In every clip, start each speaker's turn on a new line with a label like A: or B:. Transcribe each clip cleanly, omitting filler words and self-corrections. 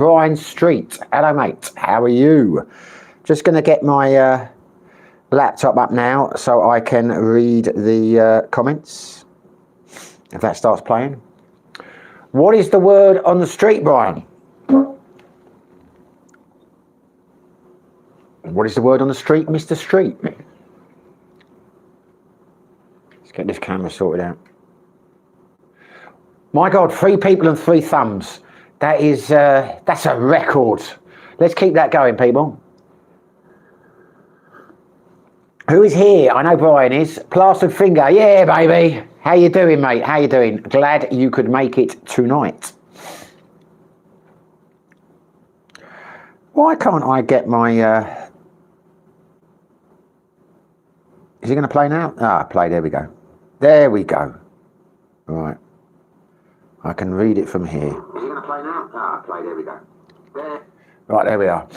A: Brian Street. Hello, mate. How are you? Just going to get my laptop up now so I can read the comments. If that starts playing. What is the word on the street, Brian? What is the word on the street, Mr. Street? Let's get this camera sorted out. My God, 3 people and 3 thumbs. That is, that's a record. Let's keep that going, people. Who is here? I know Brian is. Plastered Finger. Yeah, baby. How you doing, mate? How you doing? Glad you could make it tonight. Why can't I get my... Is he going to play now? Ah, play. There we go. There we go. Right. I can read it from here. Is he going to play now? Ah, play. There we go. There. Right, there we are.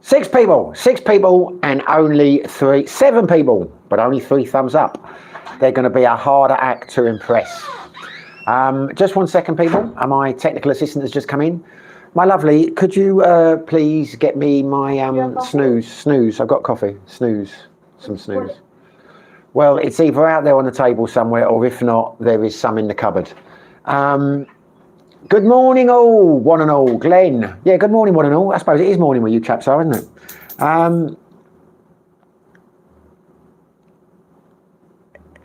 A: 6 people. 6 people and only 7 people, but only 3 thumbs up. They're going to be a harder act to impress. Just 1 second, people. My technical assistant has just come in. My lovely, could you please get me my snooze? I've got coffee. Snooze. Some snooze. Well, it's either out there on the table somewhere, or if not, there is some in the cupboard. Good morning, all, one and all. Glenn. Yeah, good morning, one and all. I suppose it is morning where you chaps are, isn't it?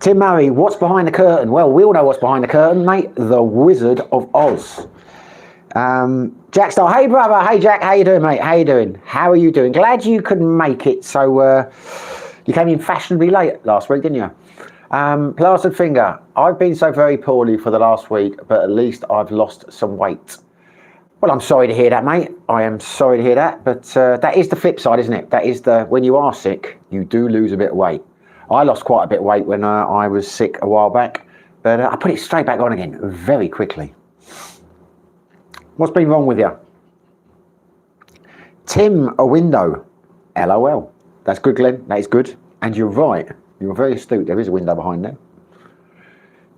A: Tim Murray, what's behind the curtain? Well, we all know what's behind the curtain, mate. The Wizard of Oz. Jack Star, hey brother, hey Jack, how you doing, mate? How you doing? How are you doing? Glad you could make it. So you came in fashionably late last week, didn't you? Plastered Finger, I've been so very poorly for the last week, but at least I've lost some weight. Well, I'm sorry to hear that, mate. I am sorry to hear that, but that is the flip side, isn't it? That is when you are sick, you do lose a bit of weight. I lost quite a bit of weight when I was sick a while back, but I put it straight back on again very quickly. What's been wrong with you? Tim, a window. LOL. That's good, Glenn. That is good. And you're right. You're very astute. There is a window behind there.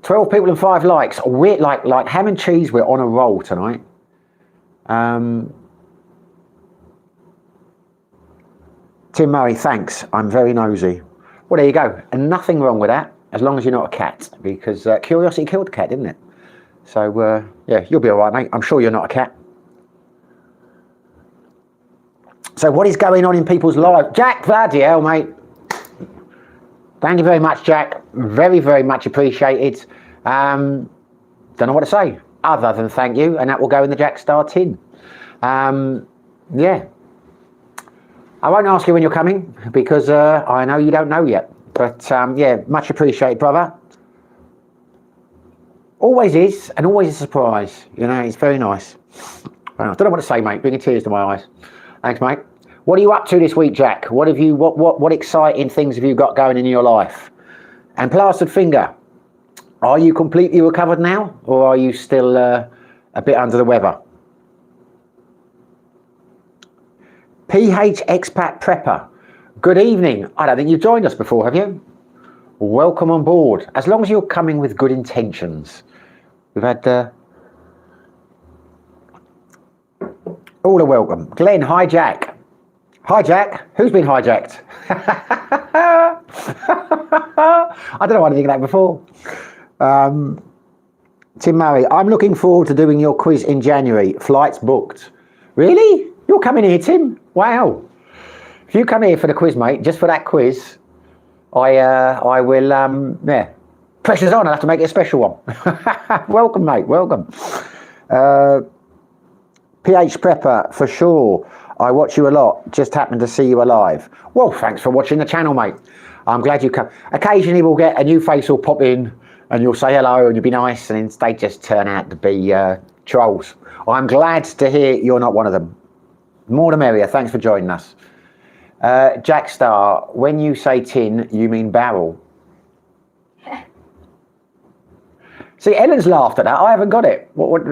A: 12 people and 5 likes. We're like ham and cheese. We're on a roll tonight. Tim Murray, thanks. I'm very nosy. Well, there you go. And nothing wrong with that, as long as you're not a cat, because curiosity killed the cat, didn't it? So, yeah, you'll be all right, mate. I'm sure you're not a cat. So what is going on in people's lives? Jack, bloody hell, mate. Thank you very much, Jack. Very, very much appreciated. Don't know what to say other than thank you, and that will go in the Jack Star tin. Yeah. I won't ask you when you're coming because I know you don't know yet. But yeah, much appreciated, brother. Always is, and always a surprise. You know, it's very nice. I don't know what to say, mate. Bringing tears to my eyes. Thanks, mate. What are you up to this week, Jack? What have you? What exciting things have you got going in your life? And Plastered Finger, are you completely recovered now, or are you still a bit under the weather? PH Expat Prepper, good evening. I don't think you've joined us before, have you? Welcome on board. As long as you're coming with good intentions. We've had all are welcome. Glenn, hi Jack. Hi Jack. Who's been hijacked? I don't know anything of that before. Tim Murray, I'm looking forward to doing your quiz in January. Flights booked. Really? You're coming here, Tim? Wow. If you come here for the quiz, mate, just for that quiz, I will, yeah, pressure's on. I'll have to make it a special one. Welcome, mate. Welcome. PH Prepper, for sure. I watch you a lot. Just happened to see you alive. Well, thanks for watching the channel, mate. I'm glad you come. Occasionally we'll get a new face will pop in and you'll say hello and you'll be nice, and then they just turn out to be trolls. I'm glad to hear you're not one of them. More the merrier. Thanks for joining us. Jack Star, when you say tin, you mean barrel. See, Ellen's laughed at that. I haven't got it. What?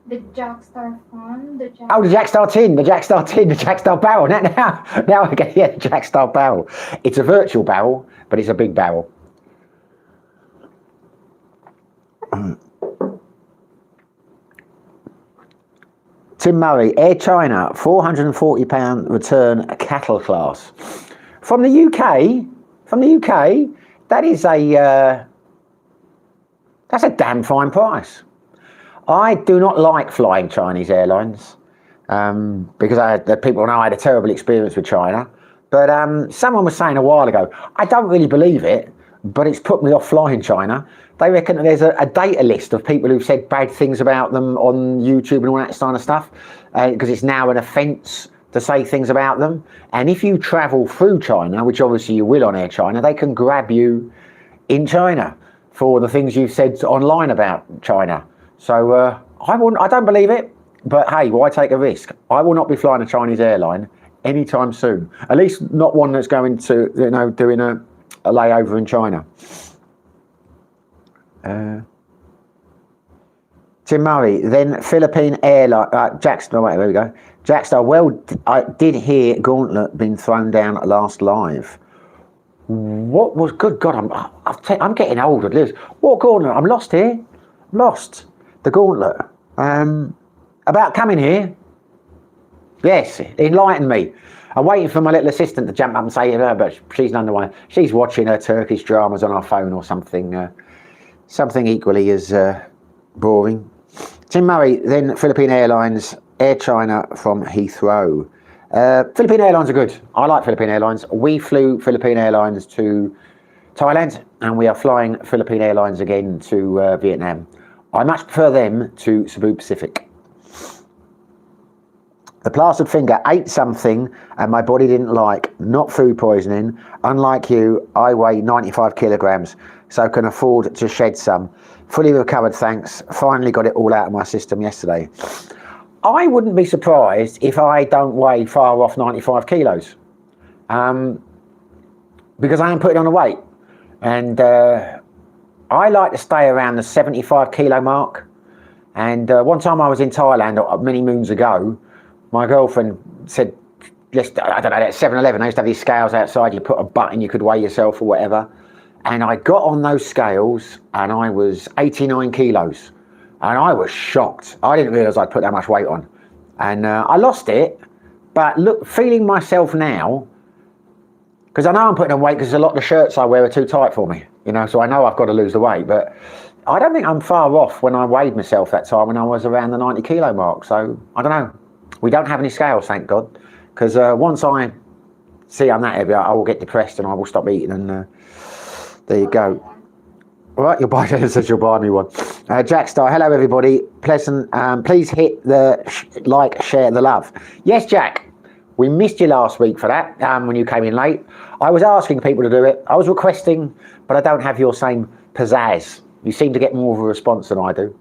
B: The Jack Star fun. The
A: Jack Star tin, the Jack Star tin, the Jack Star barrel. Now I get, yeah, the Jack Star barrel. It's a virtual barrel, but it's a big barrel. Tim Murray, Air China, £440 return cattle class. From the UK, that is that's a damn fine price. I do not like flying Chinese airlines because people know I had a terrible experience with China. But someone was saying a while ago, I don't really believe it, but it's put me off flying China. They reckon there's a data list of people who've said bad things about them on YouTube and all that kind of stuff, because it's now an offence to say things about them. And if you travel through China, which obviously you will on Air China, they can grab you in China for the things you've said online about China. So I don't believe it, but hey, why take a risk? I will not be flying a Chinese airline anytime soon. At least not one that's going to, doing a layover in China. Tim Murray, then Philippine Airline, Jackstar, wait, there we go. Jackstar, well, I did hear Gauntlet been thrown down at last live. What was, good God, I'm getting older, Liz. What Gauntlet? I'm lost here. I'm lost. The Gauntlet. About coming here. Yes, enlighten me. I'm waiting for my little assistant to jump up and say, but she's none the one. She's watching her Turkish dramas on her phone or something. Something equally as boring. Tim Murray, then Philippine Airlines, Air China from Heathrow. Philippine Airlines are good. I like Philippine Airlines. We flew Philippine Airlines to Thailand, and we are flying Philippine Airlines again to Vietnam. I much prefer them to Cebu Pacific. The plastered finger ate something and my body didn't like, not food poisoning. Unlike you, I weigh 95 kilograms, so can afford to shed some. Fully recovered, thanks. Finally got it all out of my system yesterday. I wouldn't be surprised if I don't weigh far off 95 kilos. Because I am putting on a weight. And I like to stay around the 75 kilo mark. And one time I was in Thailand many moons ago, my girlfriend said, I don't know, at 7-Eleven, I used to have these scales outside, you put a button, you could weigh yourself or whatever. And I got on those scales and I was 89 kilos. And I was shocked. I didn't realise I'd put that much weight on. And I lost it, but look, feeling myself now, because I know I'm putting on weight because a lot of the shirts I wear are too tight for me, so I know I've got to lose the weight, but I don't think I'm far off when I weighed myself that time when I was around the 90 kilo mark. So I don't know. We don't have any scales, thank God, because once I see I'm that heavy, I will get depressed and I will stop eating. And there you go. All right, says you'll buy me one. Jackstar, hello everybody. Pleasant. Please hit the like, share the love. Yes, Jack. We missed you last week for that when you came in late. I was asking people to do it. I was requesting, but I don't have your same pizzazz. You seem to get more of a response than I do.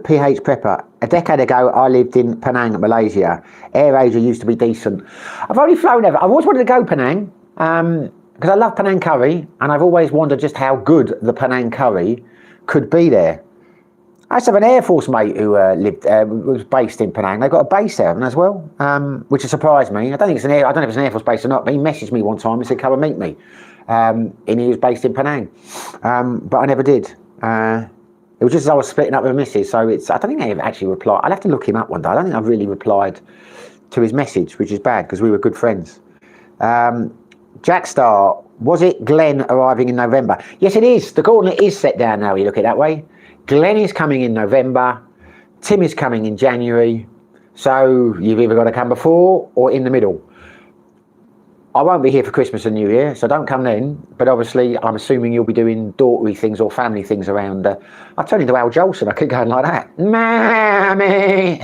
A: PH Prepper. A decade ago, I lived in Penang, Malaysia. AirAsia used to be decent. I've only flown ever. I've always wanted to go Penang because I love Penang curry, and I've always wondered just how good the Penang curry could be there. I used to have an Air Force mate who was based in Penang. They've got a base there as well, which has surprised me. I don't know if it's an Air Force base or not, but he messaged me one time and said, come and meet me. And he was based in Penang. But I never did. It was just as I was splitting up with Mrs. So I don't think I actually replied. I'll have to look him up one day. I don't think I've really replied to his message, which is bad because we were good friends. Jackstar, was it Glenn arriving in November? Yes, it is. The Gauntlet is set down now, you look at it that way. Glenn is coming in November. Tim is coming in January. So you've either got to come before or in the middle. I won't be here for Christmas and New Year, so don't come then. But obviously, I'm assuming you'll be doing daughtery things or family things around. I've turned into Al Jolson. I keep going like that. Mammy!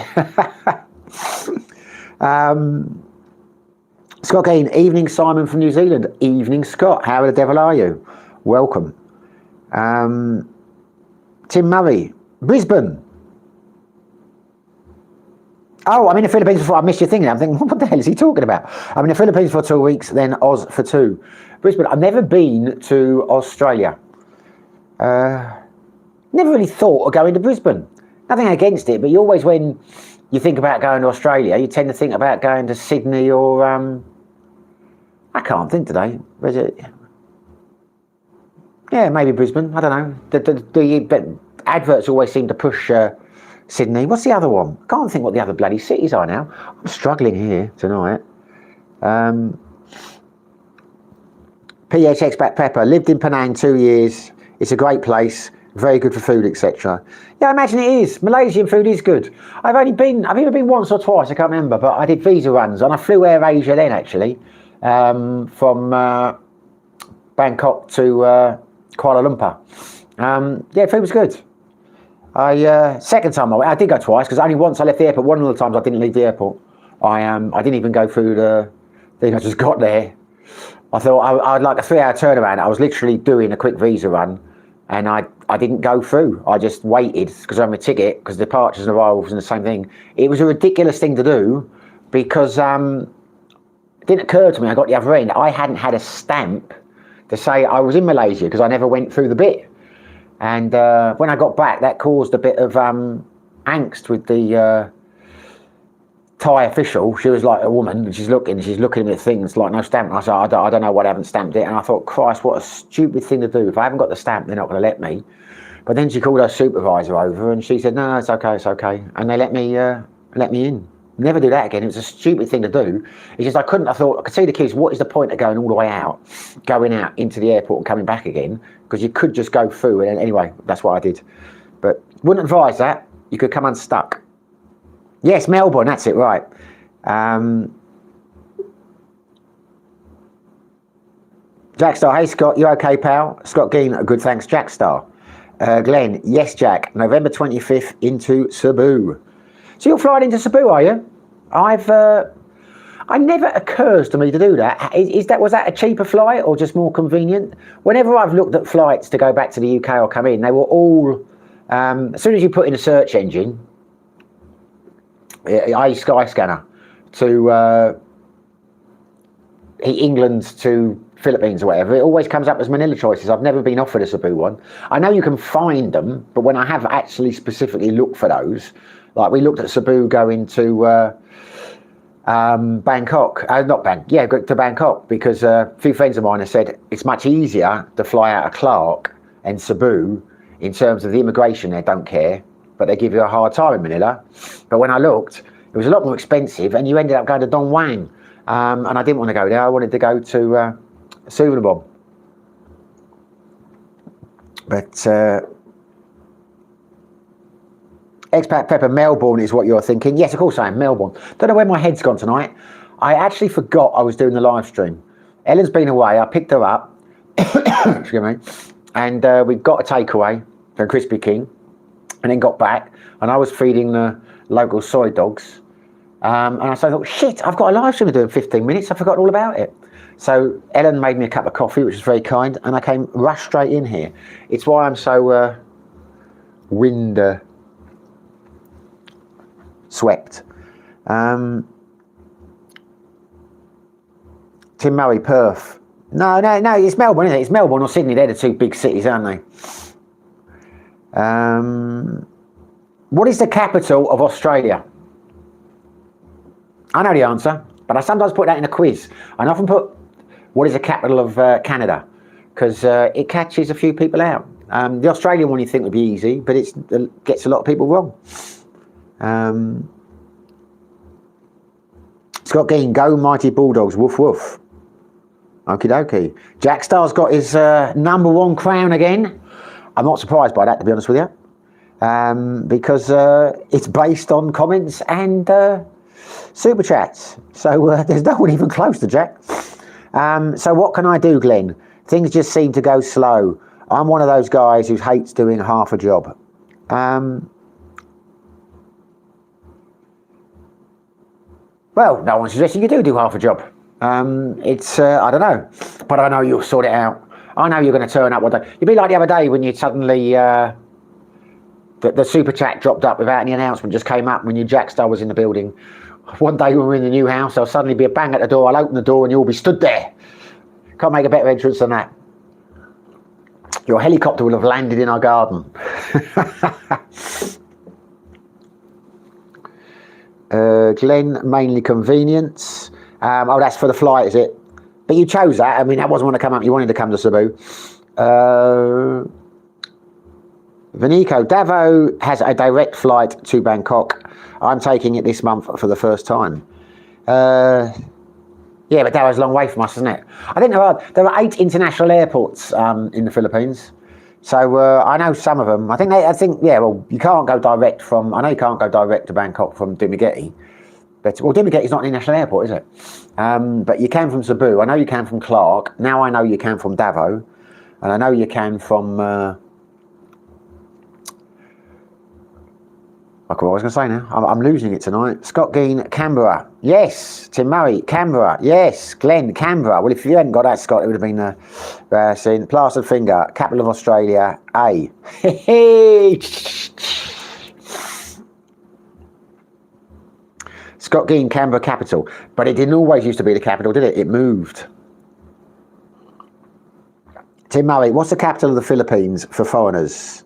A: Scott Keane, evening Simon from New Zealand. Evening Scott, how the devil are you? Welcome. Tim Murray, Brisbane. Oh, I'm in the Philippines before. I missed your thing. I'm thinking, what the hell is he talking about? I'm in the Philippines for 2 weeks, then Oz for 2. Brisbane. I've never been to Australia. Never really thought of going to Brisbane. Nothing against it, but you always, when you think about going to Australia, you tend to think about going to Sydney or I can't think today. Where's it? Yeah, maybe Brisbane. I don't know. The adverts always seem to push Sydney. What's the other one? I can't think what the other bloody cities are now. I'm struggling here tonight. PH Expat Pepper. Lived in Penang 2 years. It's a great place. Very good for food, etc. Yeah, I imagine it is. Malaysian food is good. I've either been once or twice, I can't remember, but I did visa runs and I flew Air Asia then actually, from Bangkok to Kuala Lumpur. Yeah, food was good. Second time I did go twice because only once I left the airport. One of the times I didn't leave the airport. I didn't even go through the thing. I just got there. I thought I'd like a 3-hour turnaround. I was literally doing a quick visa run. And I didn't go through. I just waited because I'm a ticket because departures and arrivals and the same thing. It was a ridiculous thing to do because it didn't occur to me. I got the other end. I hadn't had a stamp to say I was in Malaysia because I never went through the bit. And when I got back, that caused a bit of angst with the Thai official. She was like a woman, and she's looking at the things like no stamp. And I said, I don't know why I haven't stamped it. And I thought, Christ, what a stupid thing to do. If I haven't got the stamp, they're not going to let me. But then she called her supervisor over, and she said, no, it's okay. And they let me in. Never do that again. It was a stupid thing to do. It's just I could see the kids. What is the point of going all the way out, going out into the airport and coming back again? Because you could just go through. And anyway, that's what I did. But wouldn't advise that. You could come unstuck. Yes, Melbourne, that's it, right. Jack Star, hey Scott, you okay, pal? Scott Geen, good thanks, Jack Star. Glenn, yes, Jack, November 25th into Cebu. So you're flying into Cebu, are you? It never occurs to me to do that. Was that a cheaper flight or just more convenient? Whenever I've looked at flights to go back to the UK or come in, they were all, as soon as you put in a search engine, i.e. Skyscanner, to England to Philippines or whatever, it always comes up as Manila choices. I've never been offered a Cebu one. I know you can find them, but when I have actually specifically looked for those, like we looked at Cebu going to Bangkok, to Bangkok, because a few friends of mine have said it's much easier to fly out of Clark and Cebu in terms of the immigration. They don't care, but they give you a hard time in Manila. But when I looked, it was a lot more expensive, and you ended up going to Don Wang, and I didn't want to go there. I wanted to go to Suvarnabhumi. But Expat Pepper, Melbourne is what you're thinking. Yes, of course I am, Melbourne. Don't know where my head's gone tonight. I actually forgot I was doing the live stream. Ellen's been away. I picked her up, excuse me, and we got a takeaway from Krispy Kreme, and then got back, and I was feeding the local soy dogs. And I thought, shit, I've got a live stream to do in 15 minutes. I forgot all about it. So Ellen made me a cup of coffee, which was very kind, and I came rushed straight in here. It's why I'm so wind swept. Tim Murray, Perth. No, it's Melbourne, isn't it? It's Melbourne or Sydney. They're the two big cities, aren't they? What is the capital of Australia? I know the answer, but I sometimes put that in a quiz. I often put, what is the capital of Canada? Because it catches a few people out. The Australian one you think would be easy, but it gets a lot of people wrong. Scott Geen, go Mighty Bulldogs, woof woof. Okie dokie. Jack Star's got his #1 crown again. I'm not surprised by that, to be honest with you, because it's based on comments and super chats. So there's no one even close to Jack. So what can I do, Glenn? Things just seem to go slow. I'm one of those guys who hates doing half a job. Well, no one's suggesting you do half a job. It's, I don't know, but I know you'll sort it out. I know you're going to turn up one day. You'd be like the other day when you suddenly, the super chat dropped up without any announcement, just came up when your Jack Star was in the building. One day when we were in the new house, there'll suddenly be a bang at the door. I'll open the door and you'll be stood there. Can't make a better entrance than that. Your helicopter will have landed in our garden. Glenn, mainly convenience. Oh, that's for the flight, is it? But you chose that. I mean, that wasn't want to come up. You wanted to come to Cebu. Vinico, Davo has a direct flight to Bangkok. I'm taking it this month for the first time. Yeah, but Davo's a long way from us, isn't it? I think there are 8 international airports in the Philippines. So I know some of them. I think, yeah, well, you can't go direct from, I know you can't go direct to Bangkok from Dumaguete. But, well, Dumaguete is not an international airport, is it? But you can from Cebu. I know you can from Clark. Now I know you can from Davao. And I know you can from... what was I going to say now? I'm losing it tonight. Scott Gein, Canberra. Yes. Tim Murray, Canberra. Yes. Glenn, Canberra. Well, if you hadn't got that, Scott, it would have been seen. Plastered Finger, capital of Australia, A. Scott Gein, Canberra capital. But it didn't always used to be the capital, did it? It moved. Tim Murray, what's the capital of the Philippines for foreigners?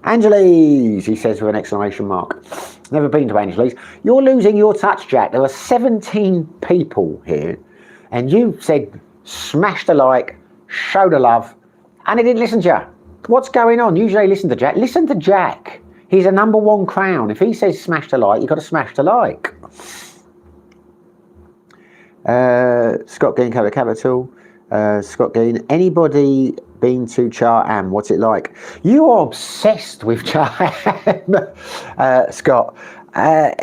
A: Angeles, he says with an exclamation mark. Never been to Angeles. You're losing your touch, Jack. There are 17 people here, and you said smash the like, show the love, and he didn't listen to you. What's going on? Usually listen to Jack. Listen to Jack. He's a #1 crown. If he says smash the like, you've got to smash the like. Scott Gein, capital. Scott Gein, anybody been to Cha Am? What's it like? You are obsessed with Cha Am, Scott.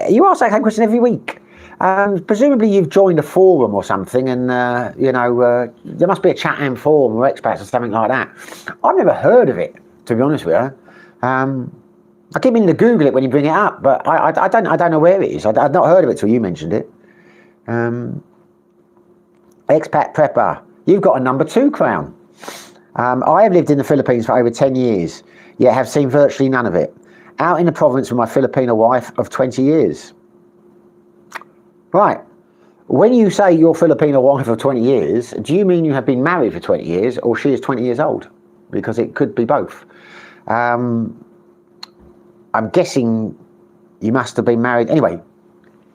A: You ask that question every week. Presumably you've joined a forum or something, and there must be a Cha Am forum or expats or something like that. I've never heard of it, to be honest with you. I keep meaning to Google it when you bring it up, but I don't know where it is. I've not heard of it till you mentioned it. Expat Prepper, you've got a #2 crown. I have lived in the Philippines for over 10 years, yet have seen virtually none of it. Out in the province with my Filipino wife of 20 years. Right. When you say your Filipino wife of 20 years, do you mean you have been married for 20 years or she is 20 years old? Because it could be both. I'm guessing you must have been married. Anyway,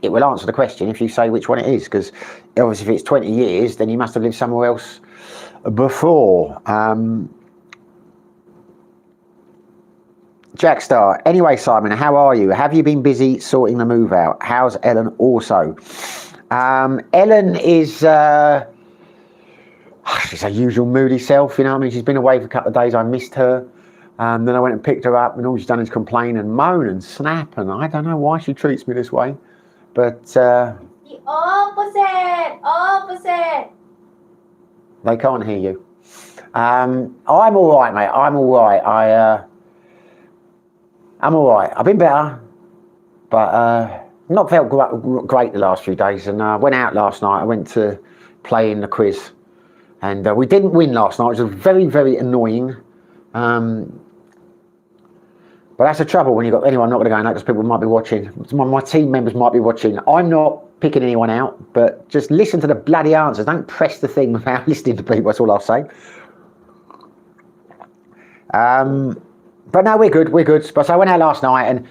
A: it will answer the question if you say which one it is, because obviously if it's 20 years, then you must have lived somewhere else before. Jackstar, anyway, Simon, how are you? Have you been busy sorting the move out? How's Ellen also? Ellen is she's her usual moody self, you know. I mean, she's been away for a couple of days. I missed her. Then I went and picked her up, and all she's done is complain and moan and snap, and I don't know why she treats me this way. But
B: The opposite.
A: they can't hear you. I'm all right, mate. I'm all right. I'm all right. I've been better, but not felt great the last few days. And I went out last night. I went to play in the quiz, and we didn't win last night, which was very, very annoying. But that's the trouble when you've got anyone not going to go in that, because people might be watching. My team members might be watching. I'm not picking anyone out, but just listen to the bloody answers. Don't press the thing without listening to people. That's all I'll say. But no, we're good. We're good. But so I went out last night, and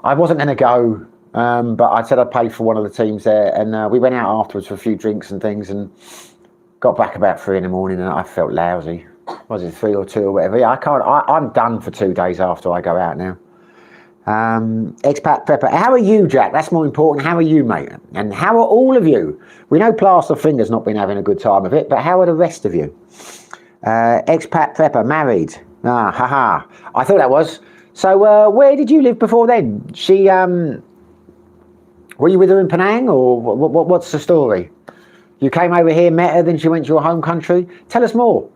A: I wasn't going to go, but I said I'd pay for one of the teams there, and we went out afterwards for a few drinks and things, and got back about 3 in the morning, and I felt lousy. Was it 3 or 2 or whatever? Yeah, I can't. I'm done for 2 days after I go out now. Expat Prepper, how are you, Jack? That's more important. How are you, mate? And how are all of you? We know Plaster Finger's not been having a good time of it, but how are the rest of you? Expat Prepper, married. Haha. I thought that was. So where did you live before then? She, were you with her in Penang, or what's the story? You came over here, met her, then she went to your home country. Tell us more.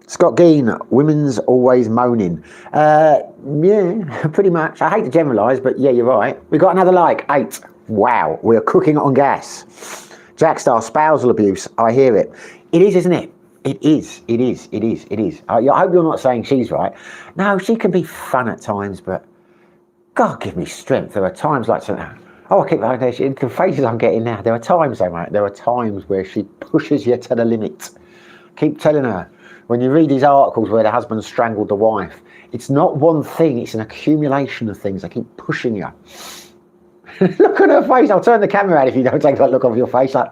A: Scott Gein, women's always moaning. Yeah, pretty much. I hate to generalise, but yeah, you're right. We got another like, 8. Wow, we're cooking on gas. Jackstar, spousal abuse. I hear it. It is, isn't it? It is. I hope you're not saying she's right. No, she can be fun at times, but God give me strength. There are times like that. Oh, I keep like this. The faces I'm getting now. There are times, though, mate. There are times where she pushes you to the limit. Keep telling her. When you read these articles where the husband strangled the wife, it's not one thing. It's an accumulation of things. They keep pushing you. Look at her face. I'll turn the camera out if you don't take that look off your face. Like,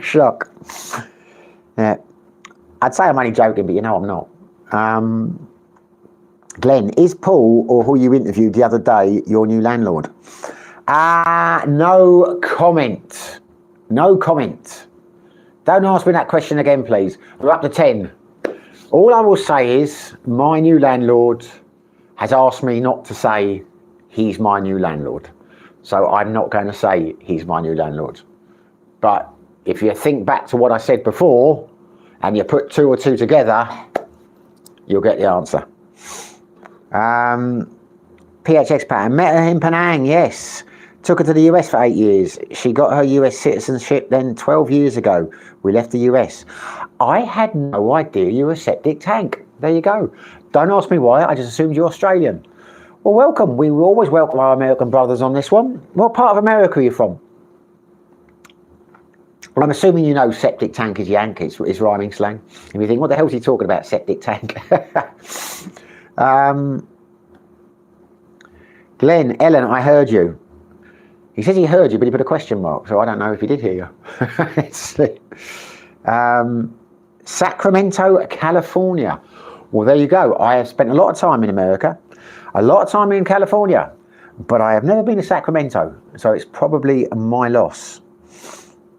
A: Shock. Yeah. I'd say I'm only joking, but you know I'm not. Glenn, is Paul, or who you interviewed the other day, your new landlord? No comment. No comment. Don't ask me that question again, please. We're up to 10. All I will say is my new landlord has asked me not to say he's my new landlord. So I'm not going to say he's my new landlord. But if you think back to what I said before and you put 2 or 2 together, you'll get the answer. PHX pattern. Met her in Penang, yes. Took her to the US for 8 years. She got her US citizenship then 12 years ago. We left the US. I had no idea you were a septic tank. There you go. Don't ask me why, I just assumed you're Australian. Well, welcome. We will always welcome our American brothers on this one. What part of America are you from? Well, I'm assuming you know septic tank is yank, it's rhyming slang. If you think, what the hell is he talking about, septic tank? Glenn, Ellen, I heard you. He says he heard you, but he put a question mark, so I don't know if he did hear you. Sacramento, California. Well, there you go. I have spent a lot of time in America, a lot of time in California, but I have never been to Sacramento, so it's probably my loss.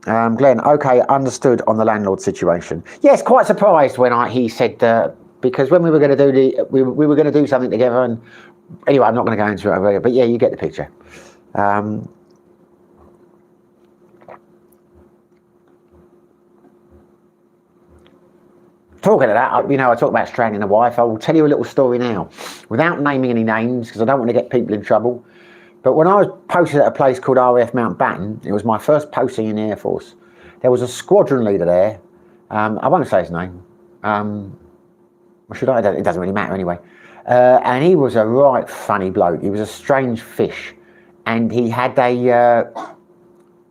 A: Glenn, okay, understood on the landlord situation. Yes, quite surprised when he said because when we were going to do we were going to do something together, and anyway, I'm not going to go into it, but yeah, you get the picture. Talking of that, I talk about strangling a wife. I will tell you a little story now, without naming any names, because I don't want to get people in trouble. But when I was posted at a place called RAF Mountbatten, it was my first posting in the Air Force. There was a squadron leader there. I won't say his name. Or should I? It doesn't really matter anyway. And he was a right funny bloke. He was a strange fish. And he had a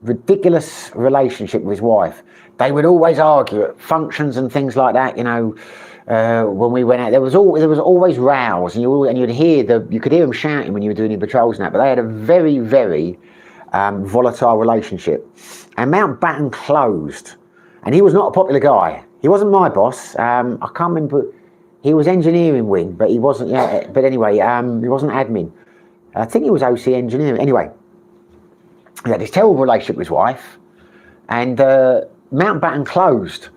A: ridiculous relationship with his wife. They would always argue at functions and things like that, when we went out. There was always rows, and you'd hear you could hear them shouting when you were doing your patrols and that, but they had a very, very volatile relationship. And Mountbatten closed, and he was not a popular guy. He wasn't my boss. I can't remember. He was engineering wing, but he wasn't. Yeah, but anyway, he wasn't admin. I think he was OC engineering. Anyway, he had this terrible relationship with his wife, and Mountbatten closed.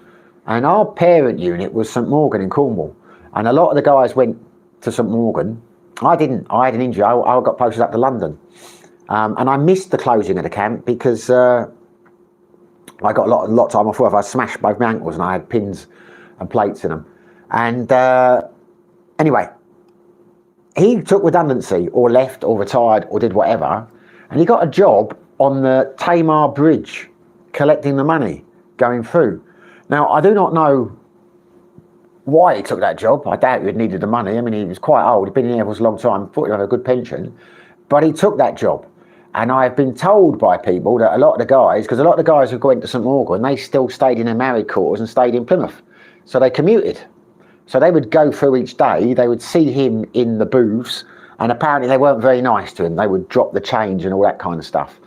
A: And our parent unit was St Morgan in Cornwall. And a lot of the guys went to St Morgan. I didn't. I had an injury. I got posted up to London. And I missed the closing of the camp because I got a lot of time off work. I smashed both my ankles and I had pins and plates in them. And anyway, he took redundancy or left or retired or did whatever. And he got a job on the Tamar Bridge collecting the money going through. Now, I do not know why he took that job. I doubt he had needed the money. I mean, he was quite old. He'd been in the Air Force a long time, thought he'd have a good pension. But he took that job. And I've been told by people that a lot of the guys, because a lot of the guys who went to St Morgan, they still stayed in their married quarters and stayed in Plymouth. So they commuted. So they would go through each day. They would see him in the booths. And apparently they weren't very nice to him. They would drop the change and all that kind of stuff.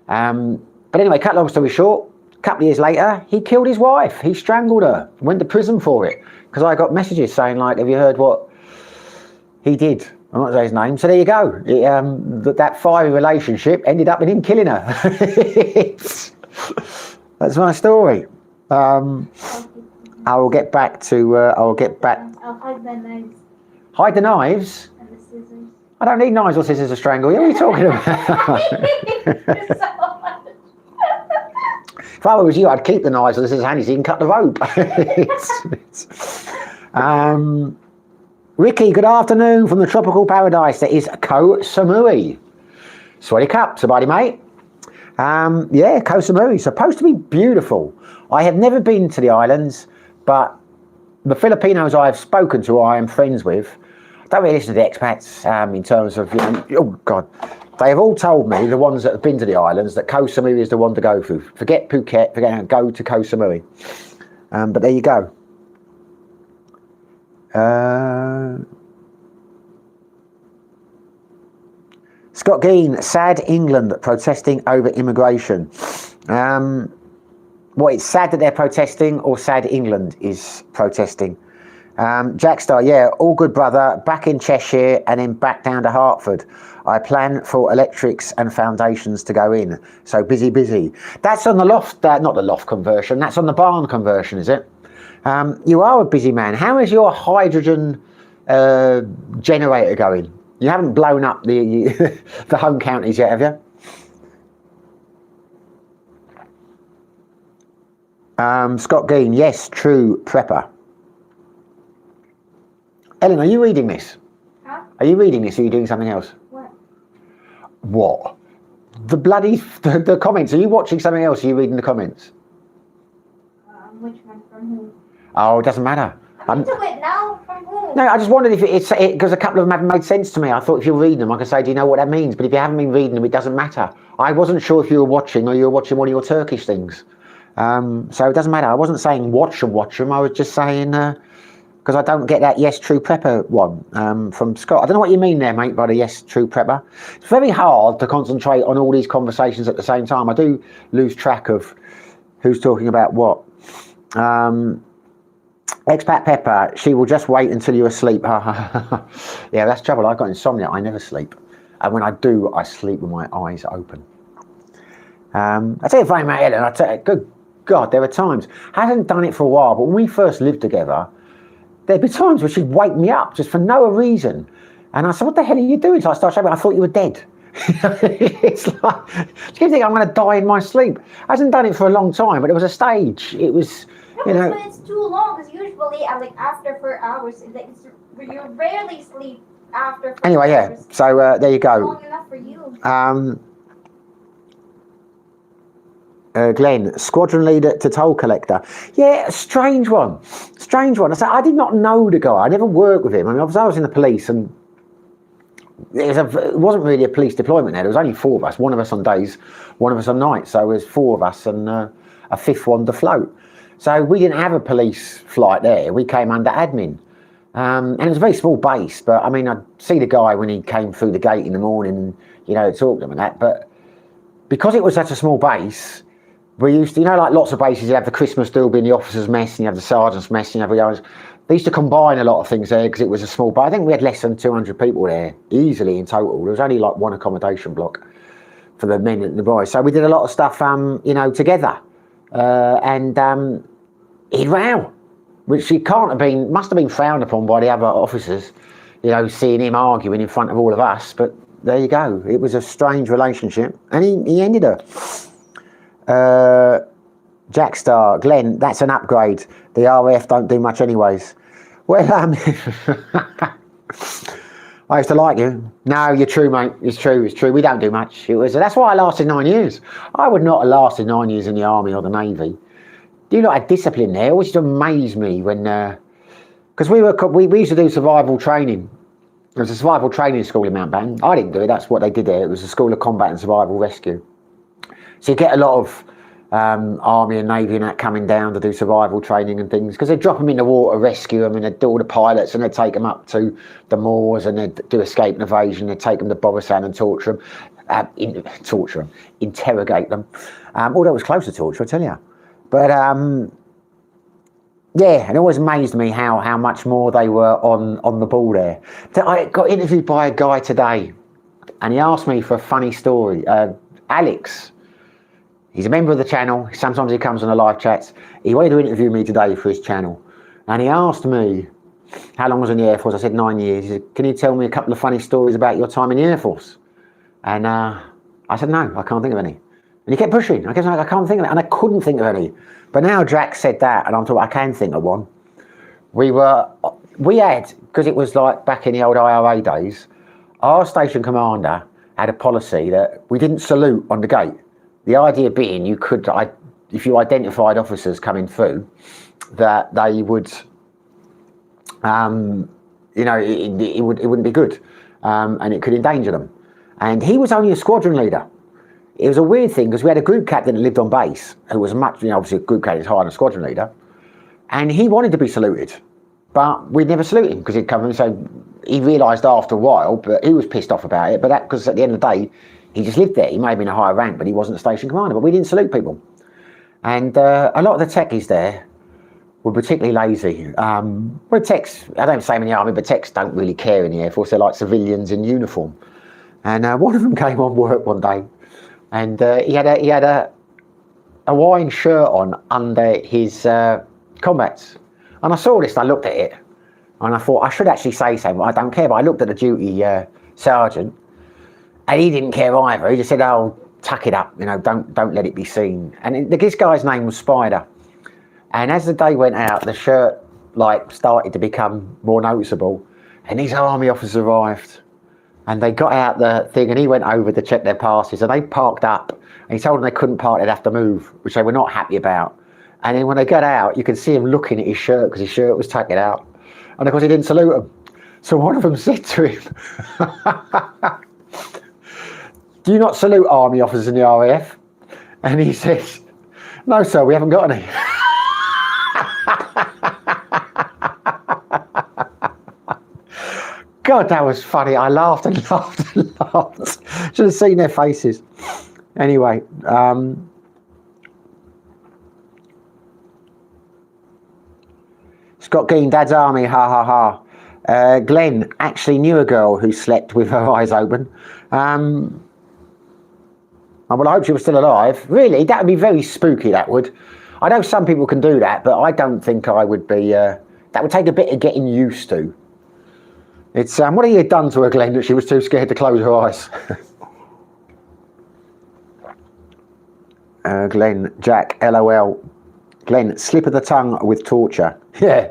A: But anyway, cut long story short, a couple of years later, he killed his wife. He strangled her, went to prison for it. Because I got messages saying, like, have you heard what he did? I'm not saying his name. So there you go. That fiery relationship ended up in him killing her. That's my story. I will get back to. I'll
B: hide the knives.
A: Hide the knives.
B: And the scissors.
A: I don't need knives or scissors to strangle you. What are you talking about? If I was you, I'd keep the knives and the scissors handy so you can cut the rope. Ricky, good afternoon from the tropical paradise that is Koh Samui. Sweaty cup, somebody, mate. Yeah, Koh Samui, supposed to be beautiful. I have never been to the islands, but the Filipinos I have spoken to, I am friends with, don't really listen to the expats in terms of, oh God, they have all told me, the ones that have been to the islands, that Koh Samui is the one to go through. Forget Phuket, go to Koh Samui. But there you go. Scott Gein, sad England protesting over immigration. What, it's sad that they're protesting, or sad England is protesting? Jackstar, yeah, all good, brother. Back in Cheshire and then back down to Hertford. I plan for electrics and foundations to go in. So busy. That's on the loft, not the loft conversion. That's on the barn conversion, is it? You are a busy man. How is your hydrogen generator going? You haven't blown up the the home counties yet, have you? Scott Gein, yes, true prepper. Ellen, are you reading this?
B: Huh?
A: Are you reading this or are you doing something else? What? The bloody, the comments. Are you watching something else or are you reading the comments?
B: Which one? From who?
A: Oh, it doesn't matter.
B: I'm into it now. From who?
A: No, I just wondered if it's because a couple of them haven't made sense to me. I thought if you're reading them, I could say, do you know what that means? But if you haven't been reading them, it doesn't matter. I wasn't sure if you were watching or you were watching one of your Turkish things. So it doesn't matter. I wasn't saying watch them. I was just saying, because I don't get that yes, true prepper one from Scott. I don't know what you mean there, mate, by the yes, true prepper. It's very hard to concentrate on all these conversations at the same time. I do lose track of who's talking about what. Expat Pepper, she will just wait until you're asleep. Yeah, that's trouble. I've got insomnia. I never sleep. And when I do, I sleep with my eyes open. I tell you, funny, mate, Ellen, I tell you, good God, there were times, I hadn't done it for a while, but when we first lived together, there'd be times where she'd wake me up just for no reason. And I said, what the hell are you doing? So I started shouting, I thought you were dead. It's like, do you think I'm going to die in my sleep? I hadn't done it for a long time, but it was a stage. It was, you know.
B: But it's too long, because usually I'm like after 4 hours, you rarely sleep after 4
A: anyway, yeah,
B: hours.
A: so there you go.
B: Long enough for you.
A: Glenn, squadron leader to toll collector. Yeah, strange one. I said, I did not know the guy. I never worked with him. I mean, obviously I was in the police and it wasn't really a police deployment there. There was only 4 of us, one of us on days, one of us on nights. So it was 4 of us and a 5th one to float. So we didn't have a police flight there. We came under admin. And it was a very small base, but I mean, I'd see the guy when he came through the gate in the morning, you know, talk to him and that. But because it was such a small base, we used to, you know, like lots of bases, you have the Christmas do being the officers' mess, and you have the sergeants' mess, and you have the others. They used to combine a lot of things there because it was a small base. I think we had less than 200 people there, easily in total. There was only like one accommodation block for the men and the boys. So we did a lot of stuff, you know, together. He'd row, which he must have been frowned upon by the other officers, you know, seeing him arguing in front of all of us. But there you go. It was a strange relationship, and he ended her. Jackstar, Glenn, that's an upgrade. The RAF don't do much anyways. Well, I used to like you. No, you're true, mate. It's true. We don't do much. That's why I lasted 9 years. I would not have lasted 9 years in the army or the navy. Do you know, had discipline there? It always used to amaze me when, because we used to do survival training. There was a survival training school in Mountbatten. I didn't do it. That's what they did there. It was a school of combat and survival rescue. So you get a lot of army and navy and that coming down to do survival training and things, because they'd drop them in the water, rescue them, and they'd do all the pilots, and they'd take them up to the moors, and they'd do escape and evasion. They'd take them to Bobasan and torture them, interrogate them. Although it was close to torture, I tell you. But yeah, and it always amazed me how much more they were on the ball there. I got interviewed by a guy today, and he asked me for a funny story. Alex. He's a member of the channel. Sometimes he comes on the live chats. He wanted to interview me today for his channel. And he asked me how long I was in the Air Force. I said 9 years. He said, can you tell me a couple of funny stories about your time in the Air Force? And I said, no, I can't think of any. And he kept pushing. I kept saying, I can't think of it. And I couldn't think of any. But now Jack said that, and I'm talking, I can think of one. We had, because it was like back in the old IRA days, our station commander had a policy that we didn't salute on the gate. The idea being you could, if you identified officers coming through, that they would, you know, it wouldn't be good, and it could endanger them. And he was only a squadron leader. It was a weird thing because we had a group captain that lived on base who was much, you know, obviously a group captain is higher than a squadron leader, and he wanted to be saluted, but we'd never salute him because he'd come in. So he realised after a while, but he was pissed off about it. But that because at the end of the day, he just lived there. He may have been a higher rank, but he wasn't a station commander. But we didn't salute people. And a lot of the techies there were particularly lazy. Well, techs, I don't say them in the army, but techs don't really care in the Air Force. They're like civilians in uniform. And one of them came on work one day, and he had a Hawaiian shirt on under his combats. And I saw this and I looked at it, and I thought I should actually say something. I don't care, but I looked at the duty sergeant, and he didn't care either. He just said, "Oh, tuck it up, you know, don't let it be seen." And this guy's name was Spider. And as the day went out, the shirt like started to become more noticeable, and these army officers arrived, and they got out the thing, and he went over to check their passes, and they parked up, and he told them they couldn't park, they'd have to move, which they were not happy about. And then when they got out, you could see him looking at his shirt because his shirt was tucked out, and of course he didn't salute them. So one of them said to him, "Do you not salute army officers in the RAF?" And he says, "No, sir, we haven't got any." God, that was funny. I laughed and laughed and laughed. Should have seen their faces. Anyway, Scott Gein, Dad's Army, ha ha ha. Glenn actually knew a girl who slept with her eyes open. Well, I hope she was still alive. Really, that would be very spooky, that would. I know some people can do that, but I don't think I would be... that would take a bit of getting used to. It's what have you done to her, Glenn, that she was too scared to close her eyes? Glenn, Jack, LOL. Glenn, slip of the tongue with torture. Yeah.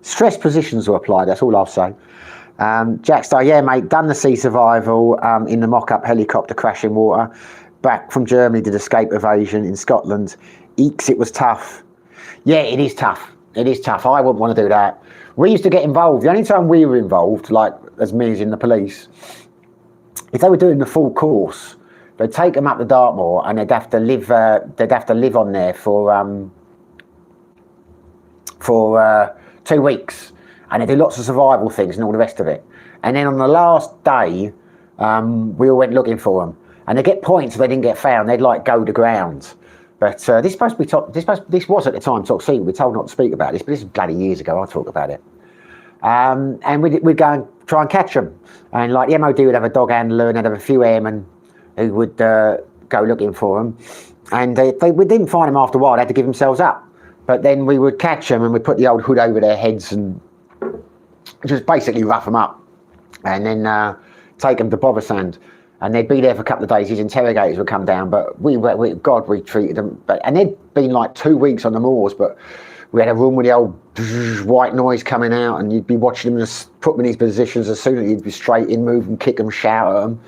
A: Stress positions were applied, that's all I'll say. Jack Star, yeah, mate, done the sea survival in the mock-up helicopter crash in water. Back from Germany, did escape evasion in Scotland. Eeks, it was tough. Yeah, it is tough. It is tough. I wouldn't want to do that. We used to get involved. The only time we were involved, like as me as in the police, if they were doing the full course, they'd take them up to Dartmoor and they'd have to live. On there for 2 weeks, and they do lots of survival things and all the rest of it. And then on the last day, we all went looking for them, and they get points if they didn't get found. They'd like go to ground. But this supposed to be this was at the time top secret. We're told not to speak about this, but this is bloody years ago. I talk about it. And we'd go and try and catch them. And like the MOD would have a dog handler and they'd have a few airmen who would go looking for them. And we didn't find them after a while. They had to give themselves up. But then we would catch them and we'd put the old hood over their heads and just basically rough them up. And then take them to Bothersand. And they'd be there for a couple of days. These interrogators would come down, but we treated them. And they'd been like 2 weeks on the moors, but we had a room with the old white noise coming out, and you'd be watching them just put them in these positions. As soon as you'd be straight in, move them, kick them, shout at them.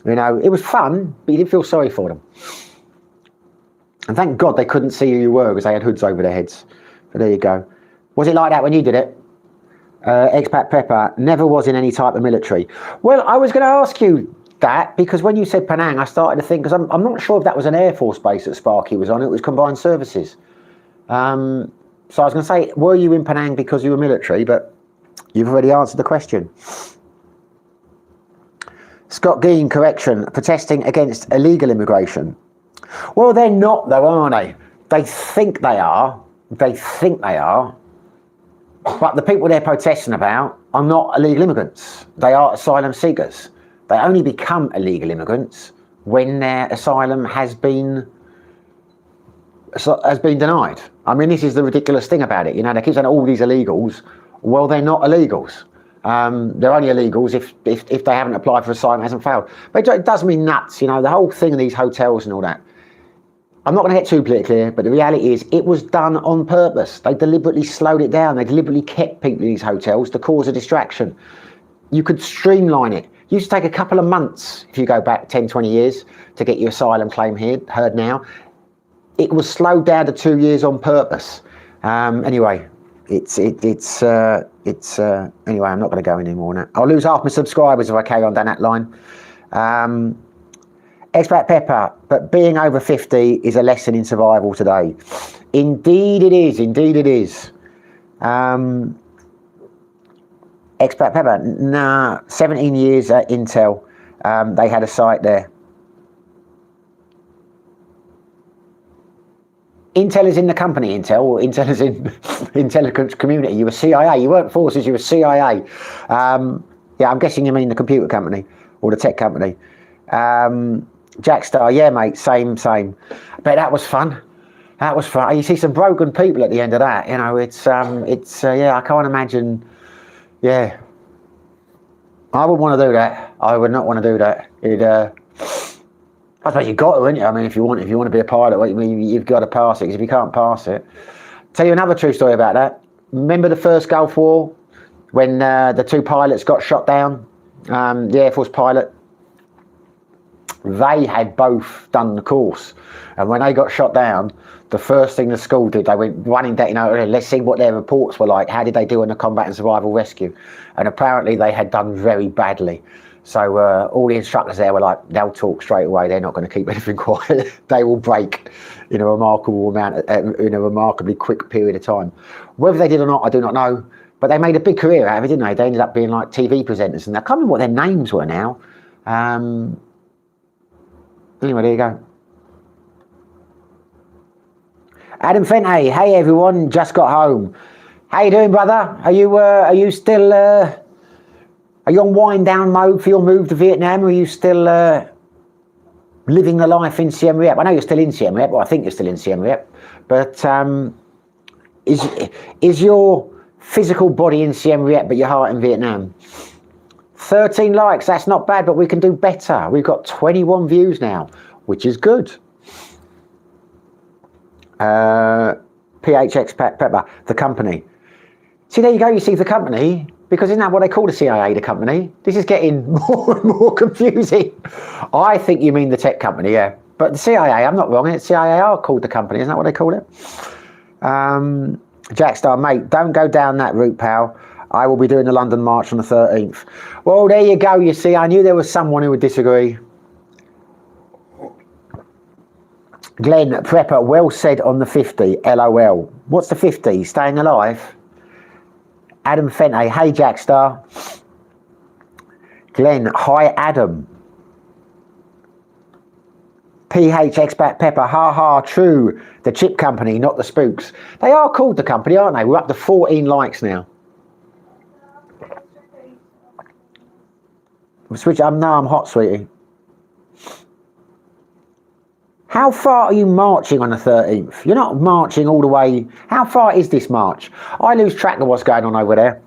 A: You know, it was fun, but you didn't feel sorry for them. And thank God they couldn't see who you were because they had hoods over their heads. But there you go. Was it like that when you did it? Expat Pepper never was in any type of military. Well, I was going to ask you that because when you said Penang, I started to think, because I'm not sure if that was an Air Force base that Sparky was on. It was Combined Services. So I was going to say, were you in Penang because you were military? But you've already answered the question. Scott Gein, correction, protesting against illegal immigration. Well, they're not though, are they? They think they are. They think they are. But the people they're protesting about are not illegal immigrants. They are asylum seekers. They only become illegal immigrants when their asylum has been denied. I mean, this is the ridiculous thing about it. You know, they keep saying all these illegals. Well, they're not illegals. They're only illegals if they haven't applied for asylum, hasn't failed. But it does me nuts, you know, the whole thing of these hotels and all that. I'm not going to get too politically here, but the reality is it was done on purpose. They deliberately slowed it down. They deliberately kept people in these hotels to cause a distraction. You could streamline it. It used to take a couple of months, if you go back 10, 20 years, to get your asylum claim heard now. It was slowed down to 2 years on purpose. Anyway, anyway, I'm not going to go anymore now. I'll lose half my subscribers if I carry on down that line. Expat Pepper, but being over 50 is a lesson in survival today. Indeed it is, indeed it is. Expat Pepper, nah, 17 years at Intel, they had a site there. Intel is in the company, Intel, or Intel is in intelligence community. You were CIA. You weren't forces, you were CIA. Yeah, I'm guessing you mean the computer company or the tech company. Jackstar, yeah, mate, same. But that was fun. That was fun. You see some broken people at the end of that. You know, it's yeah, I can't imagine. Yeah, I wouldn't want to do that. I would not want to do that. I suppose you've got to, haven't you? I mean, if you want to be a pilot, you've got to pass it. Because if you can't pass it, tell you another true story about that. Remember the first Gulf War when the two pilots got shot down? The Air Force pilot. They had both done the course, and when they got shot down, the first thing the school did, they went running down. You know, let's see what their reports were like. How did they do in the combat and survival rescue? And apparently, they had done very badly. So all the instructors there were like, they'll talk straight away. They're not going to keep anything quiet. They will break in a remarkable in a remarkably quick period of time. Whether they did or not, I do not know. But they made a big career out of it, didn't they? They ended up being like TV presenters, and I can't remember what their names were now. Anyway, there you go. Adam Fente, hey everyone, just got home. How you doing, brother? Are you still? Are you on wind down mode for your move to Vietnam, or are you still living the life in Siem Reap? I know you're still in Siem Reap, or I think you're still in Siem Reap. But is your physical body in Siem Reap, but your heart in Vietnam? 13 likes, that's not bad, but we can do better. We've got 21 views now, which is good. PHX Pepper, the company. See, there you go, you see the company. Because isn't that what they call the CIA, the company? This is getting more and more confusing. I think you mean the tech company, yeah. But the CIA, I'm not wrong. CIA are called the company. Isn't that what they call it? Jackstar, mate, don't go down that route, pal. I will be doing the London March on the 13th. Well, there you go. You see, I knew there was someone who would disagree. Glenn Prepper, well said on the 50. LOL. What's the 50? Staying alive? Adam Fente, hey Jackstar. Glenn, hi Adam. PH Expat Pepper, ha ha, true. The chip company, not the spooks. They are called the company, aren't they? We're up to 14 likes now. Switch, no, I'm hot, sweetie. How far are you marching on the 13th? You're not marching all the way. How far is this march? I lose track of what's going on over there.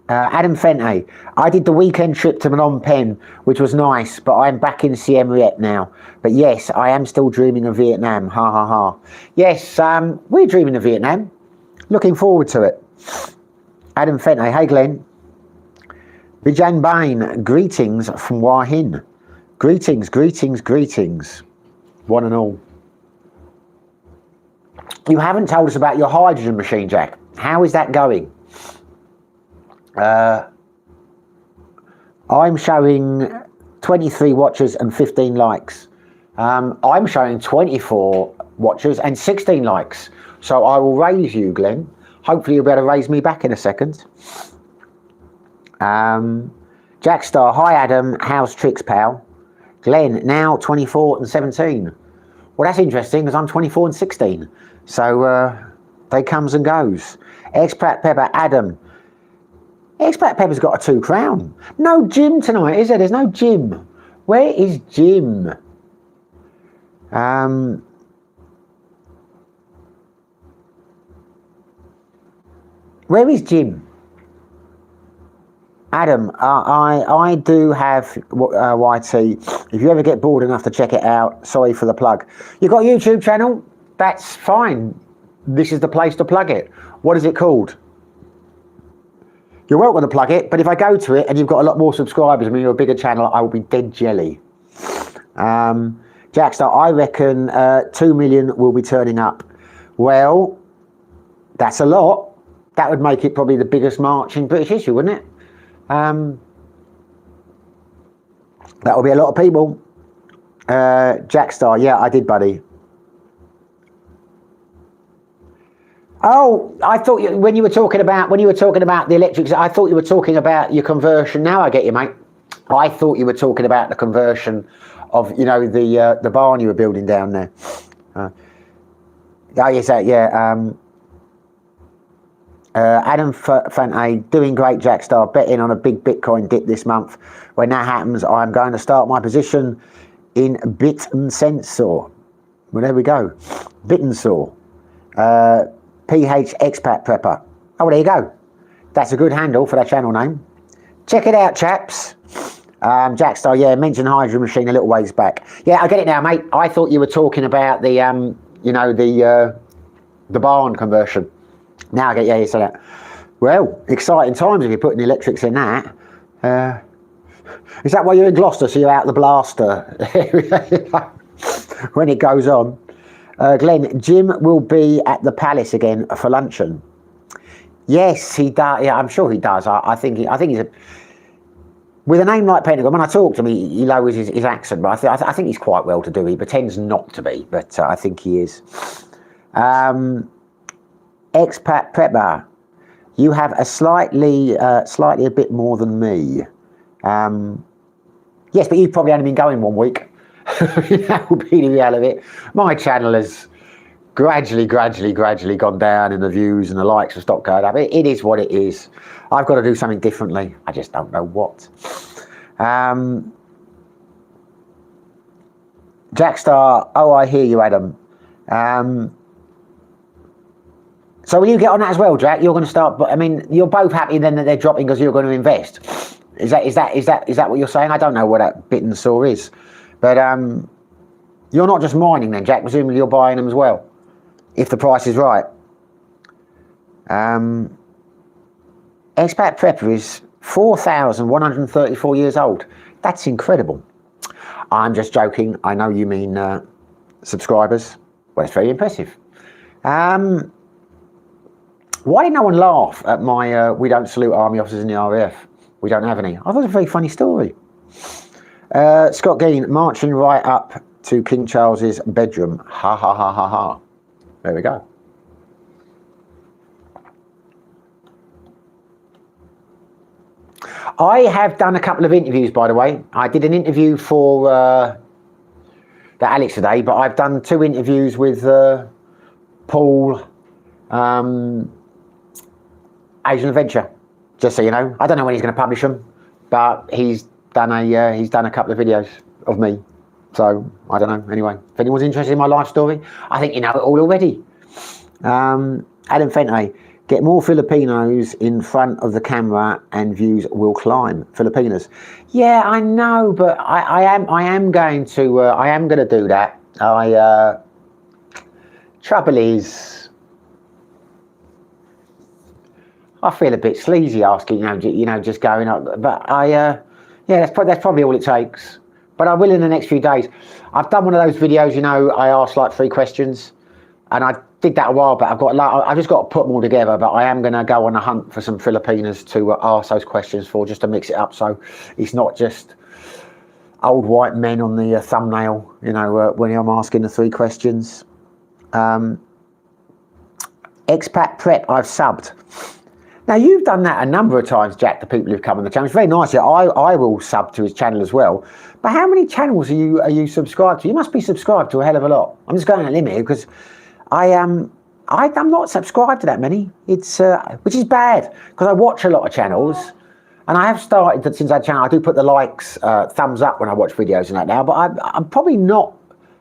A: Adam Fente, I did the weekend trip to Phnom Penh, which was nice, but I'm back in Siem Reap now. But yes, I am still dreaming of Vietnam. Ha ha ha. Yes, we're dreaming of Vietnam. Looking forward to it. Adam Fente, hey Glenn. Vijay Bain, greetings from Hua Hin. Greetings, greetings, greetings, one and all. You haven't told us about your hydrogen machine, Jack. How is that going? I'm showing 23 watchers and 15 likes. I'm showing 24 watchers and 16 likes. So I will raise you, Glenn. Hopefully you'll be able to raise me back in a second. Jackstar, hi Adam, how's tricks, pal? Glenn, now 24 and 17. Well, that's interesting because I'm 24 and 16. So they comes and goes. Expat Pepper, Adam. Expat Pepper's got a 2 crown. No gym tonight, is there? There's no gym. Where is Jim? Where is Jim? Adam, I do have YT. If you ever get bored enough to check it out, sorry for the plug. You've got a YouTube channel? That's fine. This is the place to plug it. What is it called? You're welcome to plug it, but if I go to it and you've got a lot more subscribers and you're a bigger channel, I will be dead jelly. Jackstar, I reckon 2 million will be turning up. Well, that's a lot. That would make it probably the biggest march in British history, wouldn't it? That will be a lot of people. Jackstar, yeah, I did, buddy. Oh, I thought when you were talking about the electrics, I thought you were talking about your conversion. Now I get you, mate. I thought you were talking about the conversion of, you know, the barn you were building down there. Oh, yes, yeah. Adam Fante, doing great, Jackstar. Betting on a big Bitcoin dip this month. When that happens, I'm going to start my position in Bit&Sensor. Well, there we go. Bit&Sensor. PH Expat Prepper. Oh, well, there you go. That's a good handle for that channel name. Check it out, chaps. Jackstar, yeah, mentioned Hydro Machine a little ways back. Yeah, I get it now, mate. I thought you were talking about the, you know, the barn conversion. Now I get, yeah, you said that. Well, exciting times if you're putting electrics in that. Is that why you're in Gloucester, so you're out the blaster when it goes on? Glenn, Jim will be at the Palace again for luncheon. Yes, he does. Yeah, I'm sure he does. I think he's a... With a name like Pentagon, when I talk to him, he lowers his accent, but I think he's quite well to do. He pretends not to be, but I think he is. Expat Prepper, you have a slightly a bit more than me. Yes, but you've probably only been going 1 week. That will be the reality of it. My channel has gradually gone down in the views and the likes have stopped going up. It is what it is. I've got to do something differently. I just don't know what. Jackstar, oh, I hear you, Adam. So will you get on that as well, Jack? You're going to start, but I mean, you're both happy then that they're dropping because you're going to invest. Is that what you're saying? I don't know what that Bit&Sensor is, but you're not just mining then, Jack. Presumably you're buying them as well, if the price is right. Expat Prepper is 4,134 years old. That's incredible. I'm just joking. I know you mean subscribers. Well, it's very impressive. Why did no one laugh at my we don't salute army officers in the RAF? We don't have any. I thought it was a very funny story. Scott Gein, marching right up to King Charles's bedroom. Ha ha ha ha ha. There we go. I have done a couple of interviews, by the way. I did an interview for the Alex today, but I've done 2 interviews with Paul, Asian Adventure. Just so you know, I don't know when he's going to publish them, but he's done a couple of videos of me. So I don't know. Anyway, if anyone's interested in my life story, I think you know it all already. Adam Fente, get more Filipinos in front of the camera and views will climb. Filipinas. Yeah, I know, but I am going to do that. Trouble is, I feel a bit sleazy asking, you know, just going up. But yeah, that's probably all it takes. But I will in the next few days. I've done one of those videos, you know, I asked like 3 questions, and I did that a while back. I've just got to put them all together. But I am going to go on a hunt for some Filipinas to ask those questions for, just to mix it up, so it's not just old white men on the thumbnail, you know, when I'm asking the 3 questions. Expat Prep, I've subbed. Now, you've done that a number of times, Jack, the people who've come on the channel. It's very nice. Yeah, I will sub to his channel as well. But how many channels are you subscribed to? You must be subscribed to a hell of a lot. I'm just going at limit here because I'm not subscribed to that many. It's which is bad because I watch a lot of channels, and I have started since that channel. I do put the likes, thumbs up when I watch videos and that now. But I'm probably not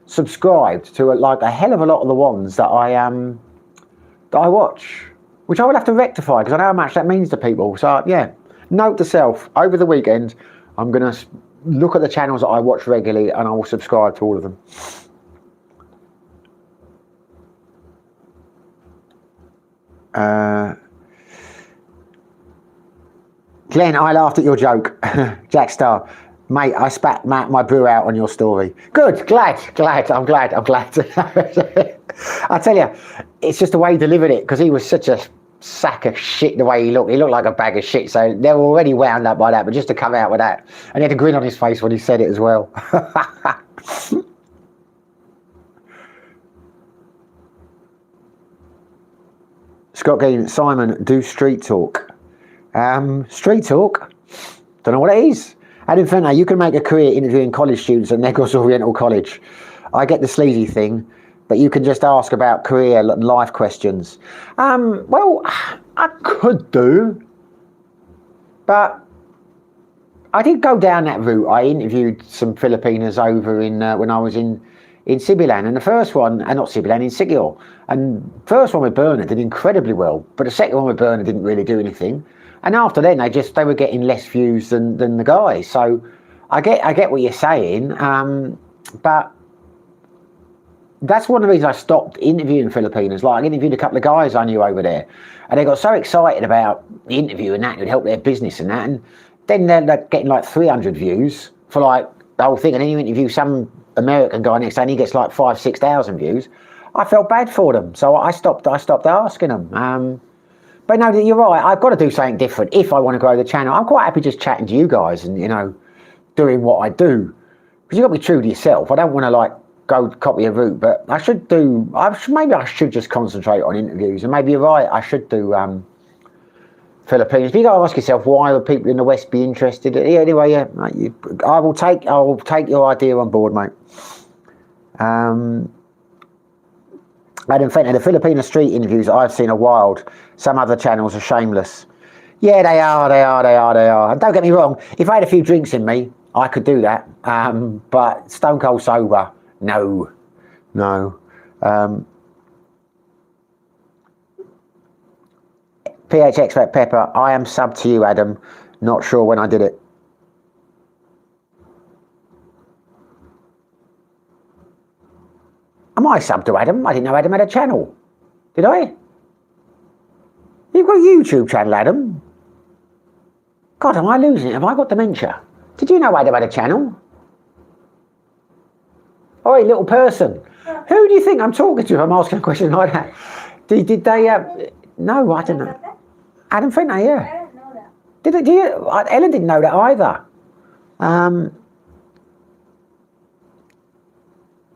A: subscribed to like a hell of a lot of the ones that I watch, which I will have to rectify because I know how much that means to people. So yeah, note to self, over the weekend, I'm going to look at the channels that I watch regularly and I will subscribe to all of them. Glenn, I laughed at your joke. Jackstar, mate, I spat my brew out on your story. Good, glad. I'm glad. I tell you, it's just the way he delivered it, because he was such a sack of shit the way he looked. He looked like a bag of shit, so they were already wound up by that, but just to come out with that. And he had a grin on his face when he said it as well. Scott Gein, Simon, do street talk. Street talk? Don't know what it is. Adam Fenner, you can make a career interviewing college students at Negros Oriental College. I get the sleazy thing, but you can just ask about career and life questions. Well, I could do, but I did go down that route. I interviewed some Filipinas over in when I was in Sibilan, and the first one, not Sibilan, in Sigil. And first one with Bernard did incredibly well, but the second one with Bernard didn't really do anything. And after then, they were getting less views than the guys. So I get what you're saying, but that's one of the reasons I stopped interviewing Filipinos. Like, I interviewed a couple of guys I knew over there, and they got so excited about the interview and that it would help their business and that, and then they're like getting like 300 views for like the whole thing, and then you interview some American guy next day and he gets like 5,000-6,000 views. I felt bad for them, so I stopped asking them. But no, you're right. I've got to do something different if I want to grow the channel. I'm quite happy just chatting to you guys and, you know, doing what I do, because you've got to be true to yourself. I don't want to like go copy a route, but I should do. Maybe I should just concentrate on interviews, and maybe you're right. I should do Philippines. But you got to ask yourself, why would people in the West be interested? Yeah, anyway, yeah, I will take your idea on board, mate. Adam Fenton, the Filipino street interviews that I've seen are wild. Some other channels are shameless. Yeah, they are. And don't get me wrong, if I had a few drinks in me, I could do that. But stone cold sober, no. PH Expat Pepper, I am sub to you, Adam. Not sure when I did it. Am I sub to Adam? I didn't know Adam had a channel. Did I? You've got a YouTube channel, Adam. God, am I losing it? Have I got dementia? Did you know Adam had a channel? Oi, little person. Who do you think I'm talking to if I'm asking a question like that? Did they... no, I don't know. Adam Fenton, yeah.
B: I didn't know that.
A: Ellen didn't know that either.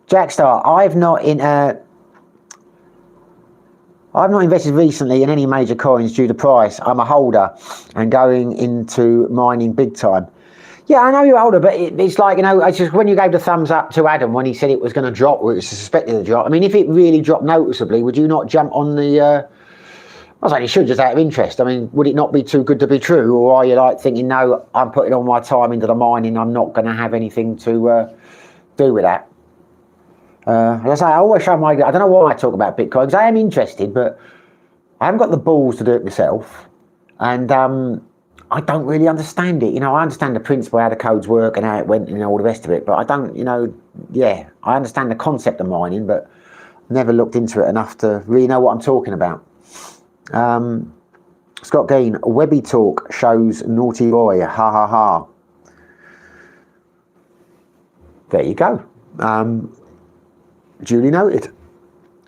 A: Jackstar, I've not invested recently in any major coins due to price. I'm a holder and going into mining big time. Yeah, I know you're a holder, but it's like, you know, it's just when you gave the thumbs up to Adam when he said it was going to drop, or it was suspected to drop. I mean, if it really dropped noticeably, would you not jump on the... I was like, you should, just out of interest. I mean, would it not be too good to be true? Or are you like thinking, no, I'm putting all my time into the mining, I'm not going to have anything to do with that? As I say, I always show I don't know why I talk about Bitcoin, because I am interested, but I haven't got the balls to do it myself. And I don't really understand it. You know, I understand the principle, how the codes work and how it went and all the rest of it, but I don't, you know, yeah, I understand the concept of mining, but never looked into it enough to really know what I'm talking about. Scott Gein, Webby Talk shows naughty boy, ha ha ha. There you go. Duly noted.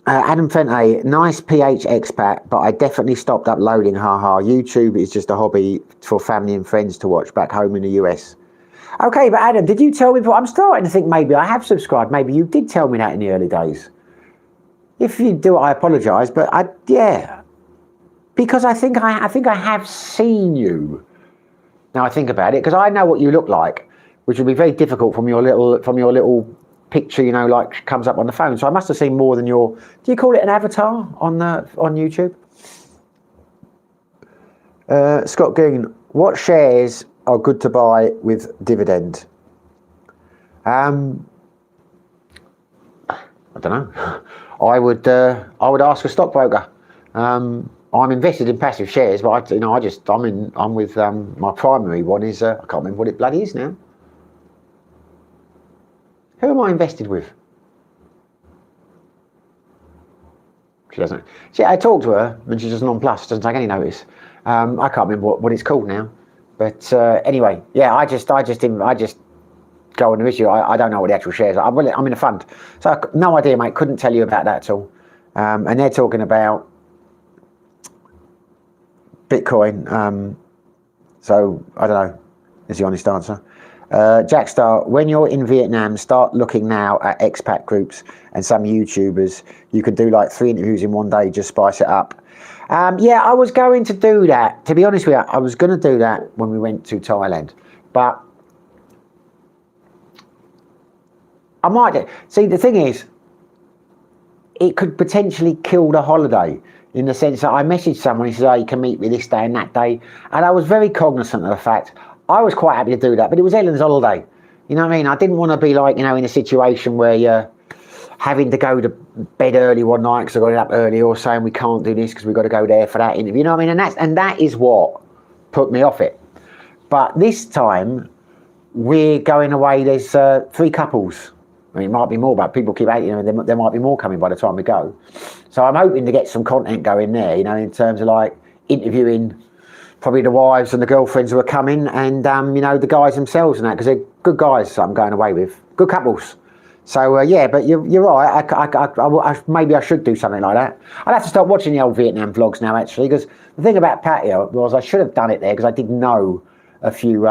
A: Adam Fente, nice PH expat, but I definitely stopped uploading, haha. YouTube is just a hobby for family and friends to watch back home in the US. Okay, but Adam, did you tell me? I'm starting to think maybe I have subscribed. Maybe you did tell me that in the early days. If you do, I apologise, but yeah, because I think I have seen you. Now I think about it, because I know what you look like, which would be very difficult from your little picture, you know, like comes up on the phone. So I must have seen more than your, do you call it an avatar on YouTube? Scott Gein, what shares are good to buy with dividend? I don't know. I would ask a stockbroker. I'm invested in passive shares, but I'm with my primary one is I can't remember what it bloody is now. Who am I invested with? She doesn't. I talked to her and she's just nonplussed, doesn't take any notice. I can't remember what it's called now. But anyway, yeah, I just go on the issue. I don't know what the actual shares are. I'm in a fund. So no idea, mate. Couldn't tell you about that at all. And they're talking about Bitcoin. So I don't know, is the honest answer. Jackstar, when you're in Vietnam, start looking now at expat groups and some YouTubers. You could do like 3 interviews in one day, just spice it up. Yeah, I was going to do that. To be honest with you, I was going to do that when we went to Thailand. But I might do. See, the thing is, it could potentially kill the holiday in the sense that I messaged someone, he says, oh, you can meet me this day and that day. And I was very cognizant of the fact I was quite happy to do that, but it was Ellen's holiday. You know what I mean? I didn't want to be like, you know, in a situation where you're having to go to bed early one night because I got up early, or saying we can't do this because we've got to go there for that interview. You know what I mean? And that is what put me off it. But this time we're going away. There's 3 couples. I mean, it might be more, but people keep out, you know, there might be more coming by the time we go. So I'm hoping to get some content going there, you know, in terms of like interviewing probably the wives and the girlfriends who are coming, and, you know, the guys themselves and that, because they're good guys I'm going away with, good couples. So, yeah, but you're right. Maybe I should do something like that. I'd have to start watching the old Vietnam vlogs now, actually, because the thing about Pattaya was I should have done it there because I did know a few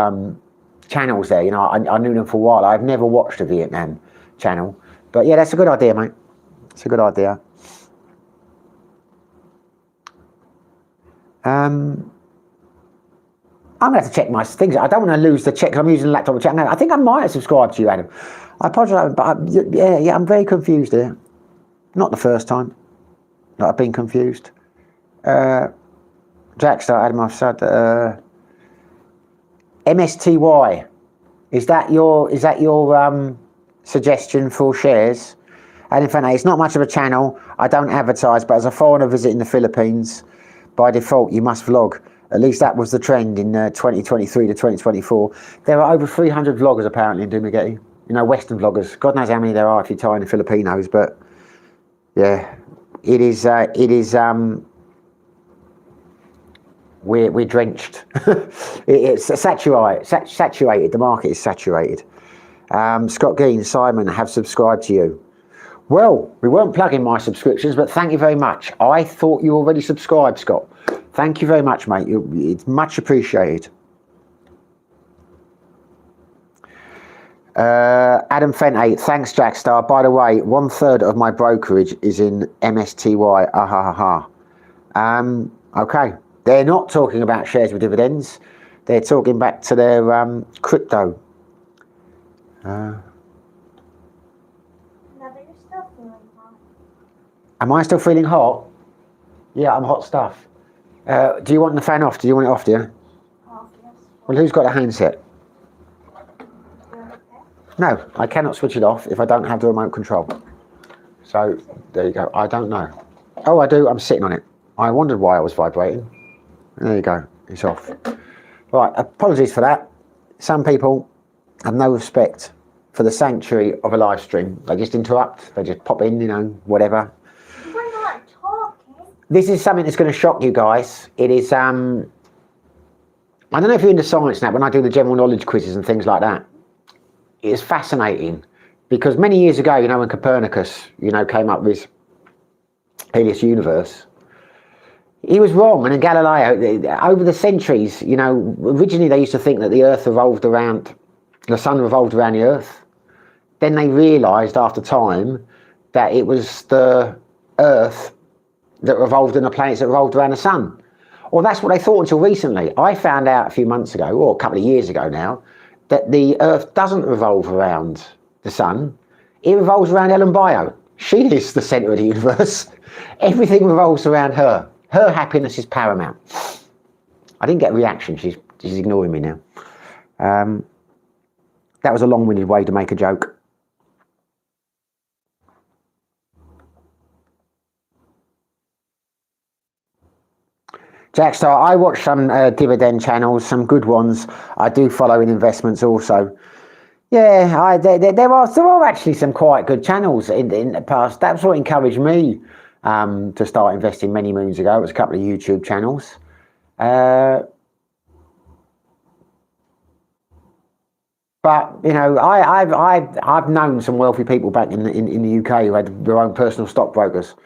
A: channels there. You know, I knew them for a while. I've never watched a Vietnam channel. But, yeah, that's a good idea, mate. It's a good idea. I'm going to have to check my things. I don't want to lose the check because I'm using the laptop to check now. I think I might have subscribed to you, Adam. I apologise, but yeah, I'm very confused here. Not the first time that I've been confused. Jackstar, Adam, I've said MSTY. Is that your suggestion for shares? And in fact, it's not much of a channel. I don't advertise, but as a foreigner visiting the Philippines, by default, you must vlog. At least that was the trend in 2023 to 2024. There are over 300 vloggers apparently in Dumaguete. You know, Western vloggers. God knows how many there are if you tie in the Filipinos, but yeah, we're drenched. It's saturated. The market is saturated. Scott Geen, Simon have subscribed to you. Well, we weren't plugging my subscriptions, but thank you very much. I thought you already subscribed, Scott. Thank you very much, mate. It's much appreciated. Adam Fente, thanks, Jackstar. By the way, 1/3 of my brokerage is in MSTY. Okay. They're not talking about shares with dividends. They're talking back to their crypto. Am I still feeling hot? Yeah, I'm hot stuff. Do you want the fan off? Do you want it off, do you?
B: Off, yes.
A: Well, who's got a handset? No, I cannot switch it off if I don't have the remote control. So, there you go. I don't know. Oh, I do. I'm sitting on it. I wondered why I was vibrating. There you go. It's off. Right, apologies for that. Some people have no respect for the sanctuary of a live stream. They just interrupt. They just pop in, you know, whatever.
B: We're not talking.
A: This is something that's going to shock you guys. It is, I don't know if you're into science now, when I do the general knowledge quizzes and things like that. It's fascinating because many years ago, you know, when Copernicus, you know, came up with Helios Universe, he was wrong. And in Galileo, over the centuries, you know, originally they used to think that the Earth revolved around, the sun revolved around the Earth. Then they realised after time that it was the Earth that revolved and the planets that revolved around the sun. Well, that's what they thought until recently. I found out a few months ago, or a couple of years ago now, that the Earth doesn't revolve around the sun. It revolves around Ellen Bio. She is the centre of the universe. Everything revolves around her. Her happiness is paramount. I didn't get a reaction. She's ignoring me now. That was a long-winded way to make a joke. Jackstar, I watch some dividend channels, some good ones. I do follow in investments also. Yeah, there are actually some quite good channels in the past. That's what encouraged me to start investing many moons ago. It was a couple of YouTube channels. But you know, I've known some wealthy people back in the UK who had their own personal stockbrokers.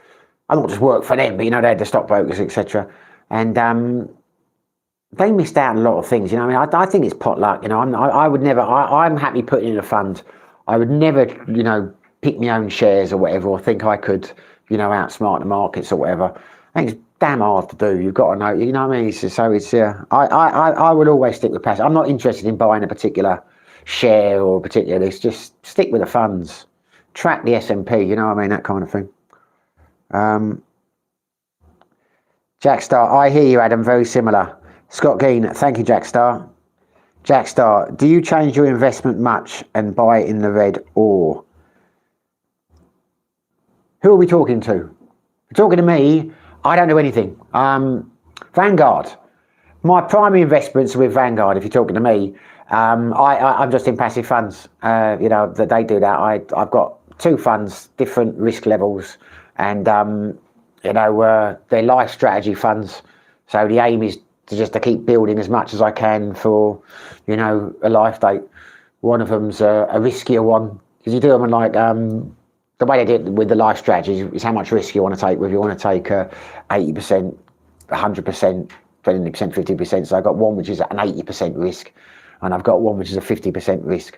A: I don't just work for them, but you know, they had the stockbrokers, etc. And they missed out on a lot of things. You know, I mean, I think it's potluck. You know, I would never. I'm happy putting in a fund. I would never, you know, pick my own shares or whatever, or think I could, you know, outsmart the markets or whatever. I think it's damn hard to do. You've got to know. You know what I mean? So it's I would always stick with passive. I'm not interested in buying a particular share or particular this. Just stick with the funds. track the S&P, you know what I mean, that kind of thing. Jack Star, I hear you, Adam, very similar. Scott Geen, thank you, Jack Star. Jack Star, do you change your investment much and buy in the red or? Who are we talking to? You're talking to me. I don't do anything. Vanguard. My primary investments are with Vanguard, if you're talking to me. I'm just in passive funds. You know, that they do that. I've got 2 funds, different risk levels, and you know, they're life strategy funds. So the aim is to keep building as much as I can for, you know, a life date. One of them's a riskier one, because you do them on like, the way they do it with the life strategy is how much risk you want to take. Whether you want to take 80%, 100%, 20%, 50%. So I've got one which is an 80% risk, and I've got one which is a 50% risk.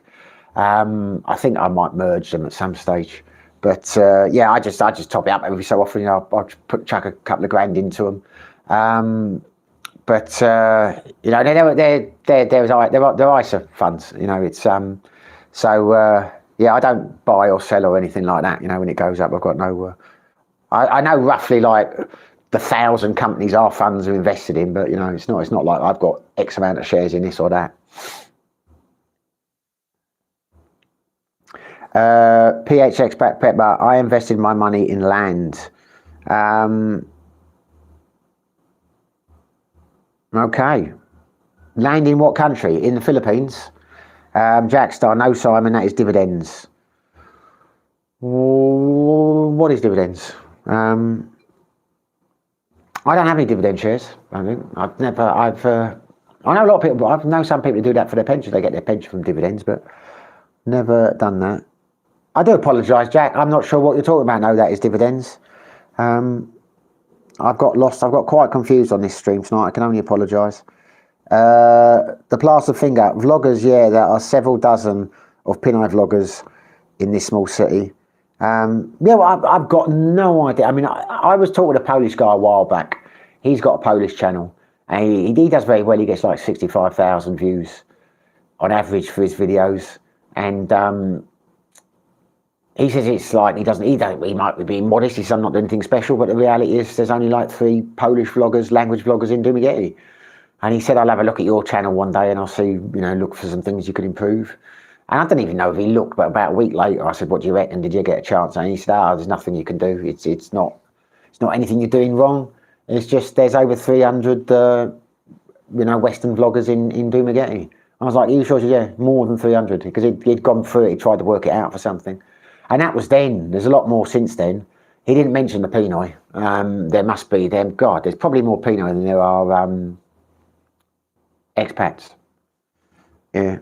A: I think I might merge them at some stage. But yeah, I just top it up every so often. You know, I'll chuck a couple of grand into them. But you know, they're ISA funds. You know, it's so yeah, I don't buy or sell or anything like that. You know, when it goes up, I've got no. I know roughly like the 1,000 companies our funds are invested in, but you know, it's not like I've got X amount of shares in this or that. PHX back Pepper, I invested my money in land. Okay. Land in what country? In the Philippines? Jack Star, no Simon, that is dividends. What is dividends? I don't have any dividend shares. I know a lot of people, I know some people who do that for their pension. They get their pension from dividends, but never done that. I do apologise, Jack. I'm not sure what you're talking about. No, that is dividends. I've got lost. I've got quite confused on this stream tonight. I can only apologise. The plaster finger vloggers. Yeah, there are several dozen of Pinoy vloggers in this small city. Yeah, well, I've got no idea. I mean, I was talking to a Polish guy a while back. He's got a Polish channel, and he does very well. He gets like 65,000 views on average for his videos, and he says it's like he might be being modest. He says I'm not doing anything special, but the reality is there's only like 3 Polish vloggers, language vloggers in Dumaguete. And he said I'll have a look at your channel one day and I'll see, you know, look for some things you could improve. And I don't even know if he looked, but about a week later I said, what do you reckon? Did you get a chance? And he said, there's nothing you can do. It's not anything you're doing wrong. It's just there's over 300 you know, Western vloggers in Dumaguete. I was like, are you sure? Yeah, more than 300, because he'd gone through it, he tried to work it out for something. And that was then. There's a lot more since then. He didn't mention the Pinoy. There must be them. God, there's probably more Pinoy than there are expats. Yeah.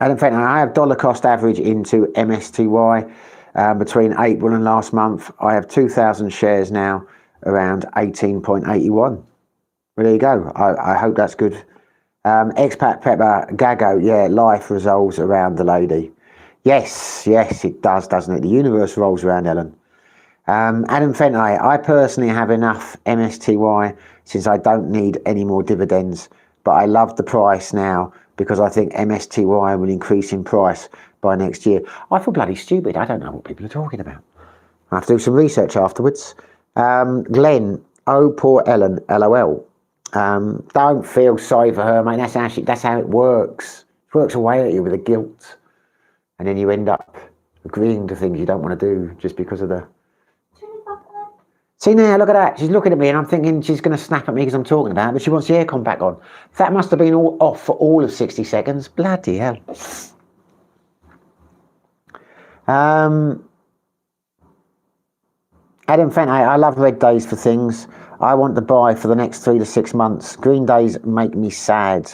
A: Adam Fenton, I have dollar cost average into MSTY between April and last month. I have 2,000 shares now, around 18.81. Well, there you go. I hope that's good. Expat Pepper, Gago, yeah, life revolves around the lady. Yes, it does, doesn't it? The universe rolls around Ellen. Adam Fenton, I personally have enough MSTY since I don't need any more dividends, but I love the price now because I think MSTY will increase in price by next year. I feel bloody stupid. I don't know what people are talking about. I have to do some research afterwards. Glenn, oh poor Ellen, LOL. Don't feel sorry for her, mate. That's how it works. It works away at you with the guilt, and then you end up agreeing to things you don't want to do just because of the. See now, look at that. She's looking at me, and I'm thinking she's going to snap at me because I'm talking about it, but she wants the aircon back on. That must have been all off for all of 60 seconds. Bloody hell. Adam Fenton, I love red days for things. I want to buy for the next 3 to 6 months. Green days make me sad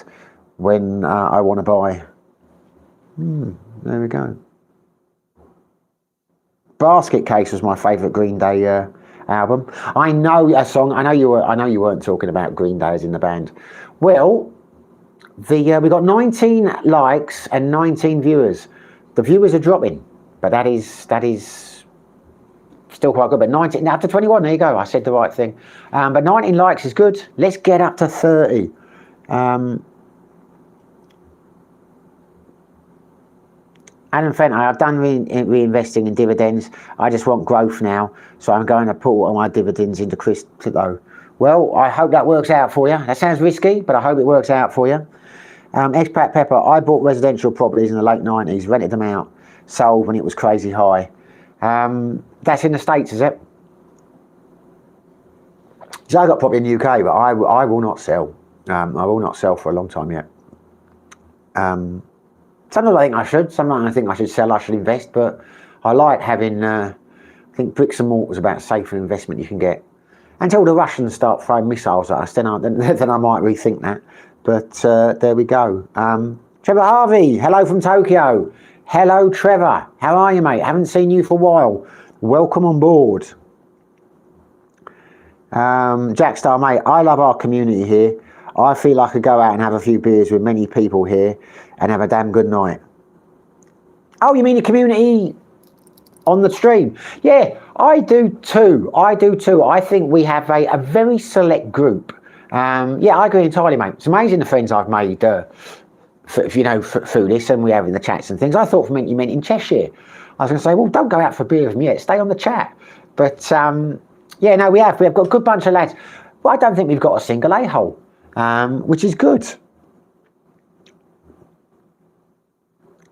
A: when I want to buy. There we go. Basket Case was my favourite Green Day album. I know a song. I know you weren't talking about Green Day as in the band. Well, we got 19 likes and 19 viewers. The viewers are dropping, but that is still quite good. But 19 up to 21. There you go. I said the right thing. But 19 likes is good. Let's get up to 30. Adam Fenton, I've done reinvesting in dividends. I just want growth now, so I'm going to put all my dividends into crypto. Well, I hope that works out for you. That sounds risky, but I hope it works out for you. Expat Pepper, I bought residential properties in the late 90s, rented them out, sold when it was crazy high. That's in the States, is it? So I got property in the UK, but I will not sell. I will not sell for a long time yet. Sometimes I think I should. Sometimes I think I should sell. I should invest. But I like having. I think bricks and mortar is about a safer investment you can get. Until the Russians start throwing missiles at us, then I might rethink that. But there we go. Trevor Harvey, hello from Tokyo. Hello, Trevor. How are you, mate? Haven't seen you for a while. Welcome on board. Jack Star, mate. I love our community here. I feel I could go out and have a few beers with many people here and have a damn good night. Oh, you mean the community on the stream? Yeah, I do too. I think we have a very select group. Yeah, I agree entirely, mate. It's amazing the friends I've made, through this, and we have in the chats and things. I thought you meant in Cheshire. I was going to say, well, don't go out for beer with me yet. Stay on the chat. But yeah, no, we have got a good bunch of lads. But I don't think we've got a single a-hole, which is good.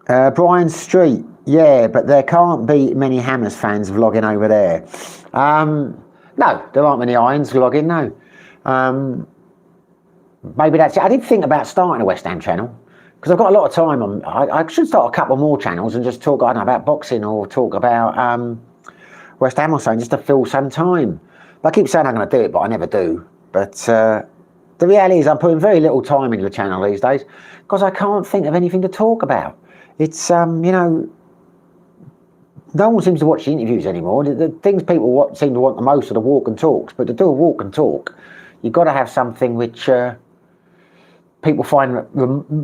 A: Brian Street, yeah, but there can't be many Hammers fans vlogging over there. No, there aren't many Irons vlogging, no. Maybe that's it. I did think about starting a West Ham channel because I've got a lot of time on. I should start a couple more channels and just talk, I don't know, about boxing or talk about West Ham or something, just to fill some time. But I keep saying I'm going to do it, but I never do. But the reality is I'm putting very little time into the channel these days because I can't think of anything to talk about. It's, no one seems to watch the interviews anymore. The things people seem to want the most are the walk and talks. But to do a walk and talk, you've got to have something which people find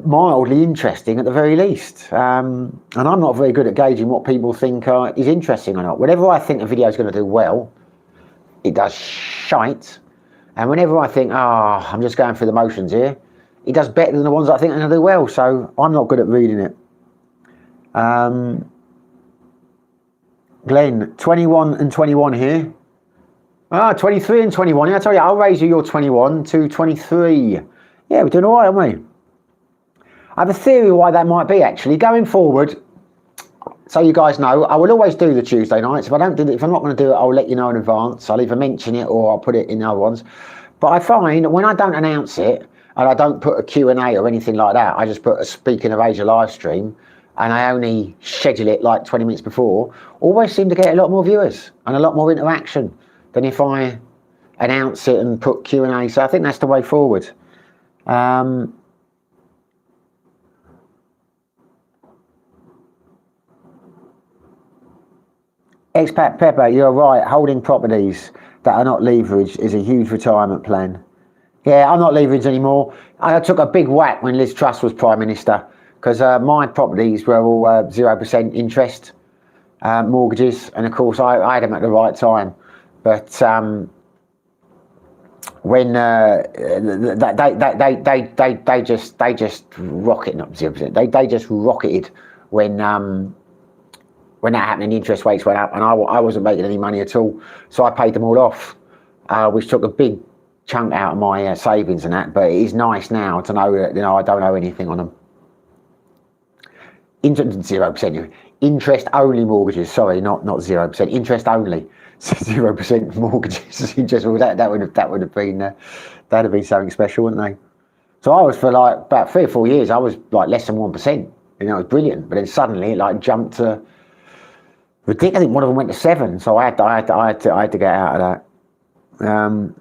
A: mildly interesting at the very least. And I'm not very good at gauging what people think is interesting or not. Whenever I think a video is going to do well, it does shite. And whenever I think, I'm just going through the motions here, it does better than the ones I think are going to do well. So I'm not good at reading it. Glenn, 21 and 21 here. 23 and 21. I tell you, I'll raise you your 21 to 23. Yeah, we're doing all right, aren't we? I have a theory why that might be, actually. Going forward, so you guys know, I will always do the Tuesday nights. If I'm not going to do it, I'll let you know in advance. I'll either mention it or I'll put it in other ones. But I find when I don't announce it and I don't put a Q&A or anything like that, I just put a Speaking of Asia live stream and I only schedule it like 20 minutes before, always seem to get a lot more viewers and a lot more interaction than if I announce it and put Q&A. So I think that's the way forward. Expat Pepper, you're right. Holding properties that are not leveraged is a huge retirement plan. Yeah, I'm not leveraged anymore. I took a big whack when Liz Truss was Prime Minister because my properties were all 0% interest mortgages, and of course I had them at the right time. But when they just rocketed, not 0%. They just rocketed when that happened and the interest rates went up, and I wasn't making any money at all, so I paid them all off, which took a big chunk out of my savings and that. But it is nice now to know that I don't owe anything on them. 0% interest only mortgages. Sorry, not 0%. Interest only. 0% mortgages. Interest. Well, that would have been something special, wouldn't they? So I was for like about 3 or 4 years. I was like less than 1%. It was brilliant. But then suddenly it like jumped to ridiculous. I think one of them went to 7. So I had to get out of that.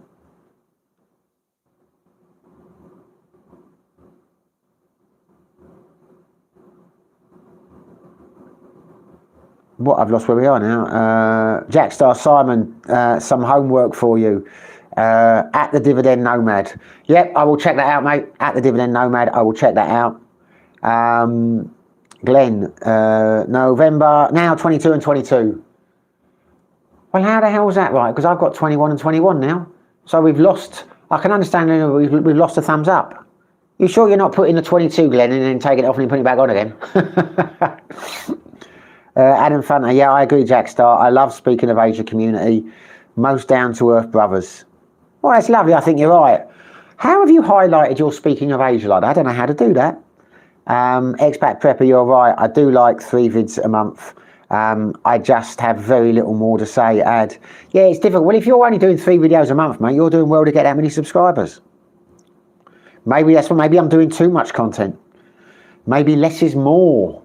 A: What, I've lost where we are now. Jackstar Simon, some homework for you. At the Dividend Nomad. Yep, I will check that out, mate. At the Dividend Nomad, I will check that out. Glenn, November, now 22 and 22. Well, how the hell is that right? Because I've got 21 and 21 now. So we've lost, I can understand we've lost a thumbs up. You sure you're not putting the 22, Glenn, and then taking it off and then putting it back on again? Adam Funter, yeah, I agree, Jack Star. I love speaking of Asia community. Most down-to-earth brothers. Well, that's lovely. I think you're right. How have you highlighted your speaking of Asia like that? I don't know how to do that. Expat Prepper, you're right. I do like 3 vids a month. I just have very little more to say. Yeah, it's difficult. Well, if you're only doing 3 videos a month, mate, you're doing well to get that many subscribers. Maybe that's what. Maybe I'm doing too much content. Maybe less is more.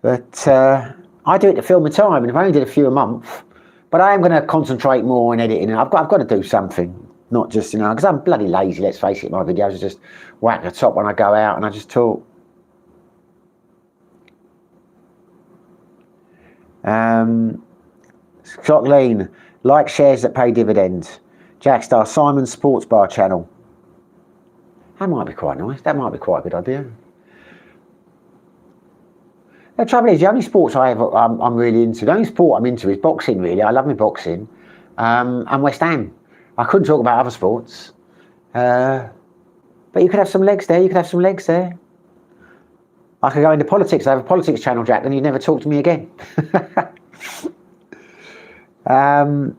A: But I do it to fill my time, and if I only did a few a month, but I am going to concentrate more on editing. And I've got to do something, not just because I'm bloody lazy. Let's face it, my videos are just whack the top when I go out and I just talk. Scott Lean, like shares that pay dividends. Jackstar, Simon Sports Bar channel. That might be quite nice. That might be quite a good idea. The trouble is, the only sports I'm really into, the only sport I'm into is boxing, really. I love my boxing. And West Ham. I couldn't talk about other sports. But you could have some legs there. You could have some legs there. I could go into politics. I have a politics channel, Jack, and you'd never talk to me again. Brian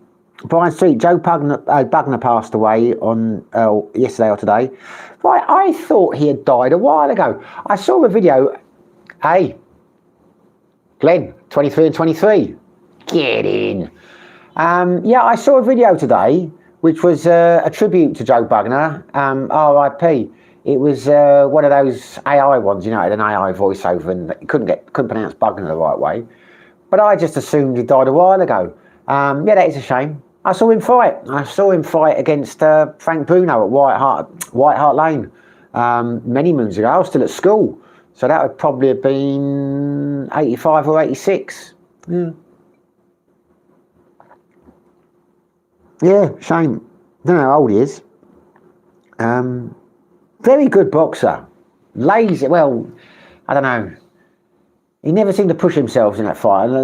A: Street, Joe Bugner passed away on yesterday or today. Right, I thought he had died a while ago. I saw a video. Hey, Glenn, 23 and 23. Get in. Yeah, I saw a video today, which was a tribute to Joe Bugner, RIP. It was one of those AI ones, it had an AI voiceover and couldn't pronounce Bugner the right way. But I just assumed he died a while ago. Yeah, that is a shame. I saw him fight. I saw him fight against Frank Bruno at White Hart Lane many moons ago. I was still at school. So that would probably have been 85 or 86. Yeah. Yeah, shame. Don't know how old he is. Very good boxer. Lazy, well, I don't know. He never seemed to push himself in that fight. And he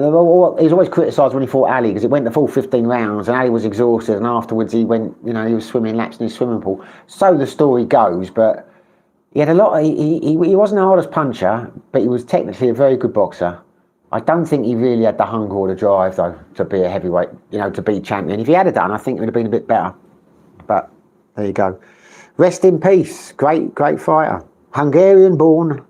A: was always criticised when he fought Ali because it went the full 15 rounds and Ali was exhausted and afterwards he went, he was swimming laps in his swimming pool. So the story goes, but he had a lot, he wasn't the hardest puncher, but he was technically a very good boxer. I don't think he really had the hunger or the drive, though, to be a heavyweight, to be champion. If he had it done, I think it would have been a bit better. But there you go. Rest in peace. Great fighter. Hungarian born.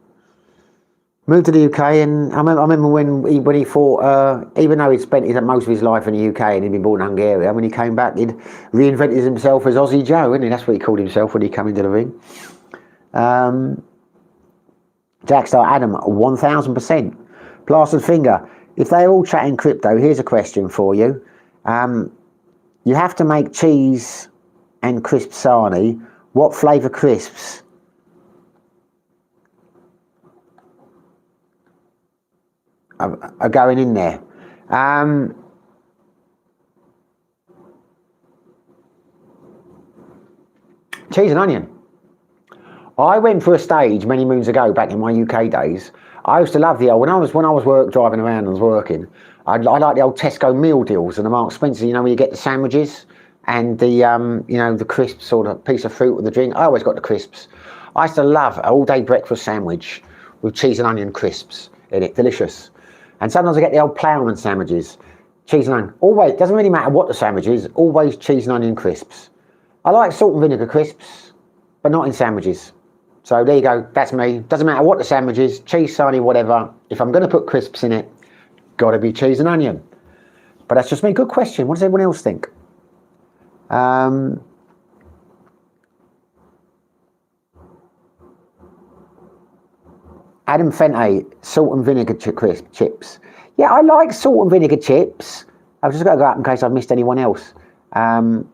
A: Moved to the UK, and I remember when he fought, even though he'd spent most of his life in the UK and he'd been born in Hungary, when he came back, he'd reinvented himself as Aussie Joe, isn't he? That's what he called himself when he came into the ring. Jackstar Adam, 1000%. Plastered Finger, if they're all chatting crypto, here's a question for you. You have to make cheese and crisp sarnie. What flavour crisps? Are going in there. Cheese and onion. I went for a stage many moons ago, back in my UK days. I used to love the old, when I was driving around and was working, I like the old Tesco meal deals and the Marks and Spencer, where you get the sandwiches and the, the crisps or the piece of fruit with the drink. I always got the crisps. I used to love an all-day breakfast sandwich with cheese and onion crisps in it, delicious. And sometimes I get the old Ploughman sandwiches, cheese and onion. Always, doesn't really matter what the sandwich is, always cheese and onion crisps. I like salt and vinegar crisps, but not in sandwiches. So there you go, that's me. Doesn't matter what the sandwich is, cheese, sarnie, whatever. If I'm going to put crisps in it, got to be cheese and onion. But that's just me. Good question. What does everyone else think? Adam Fente, salt and vinegar chips. Yeah, I like salt and vinegar chips. I've just got to go up in case I've missed anyone else. Alan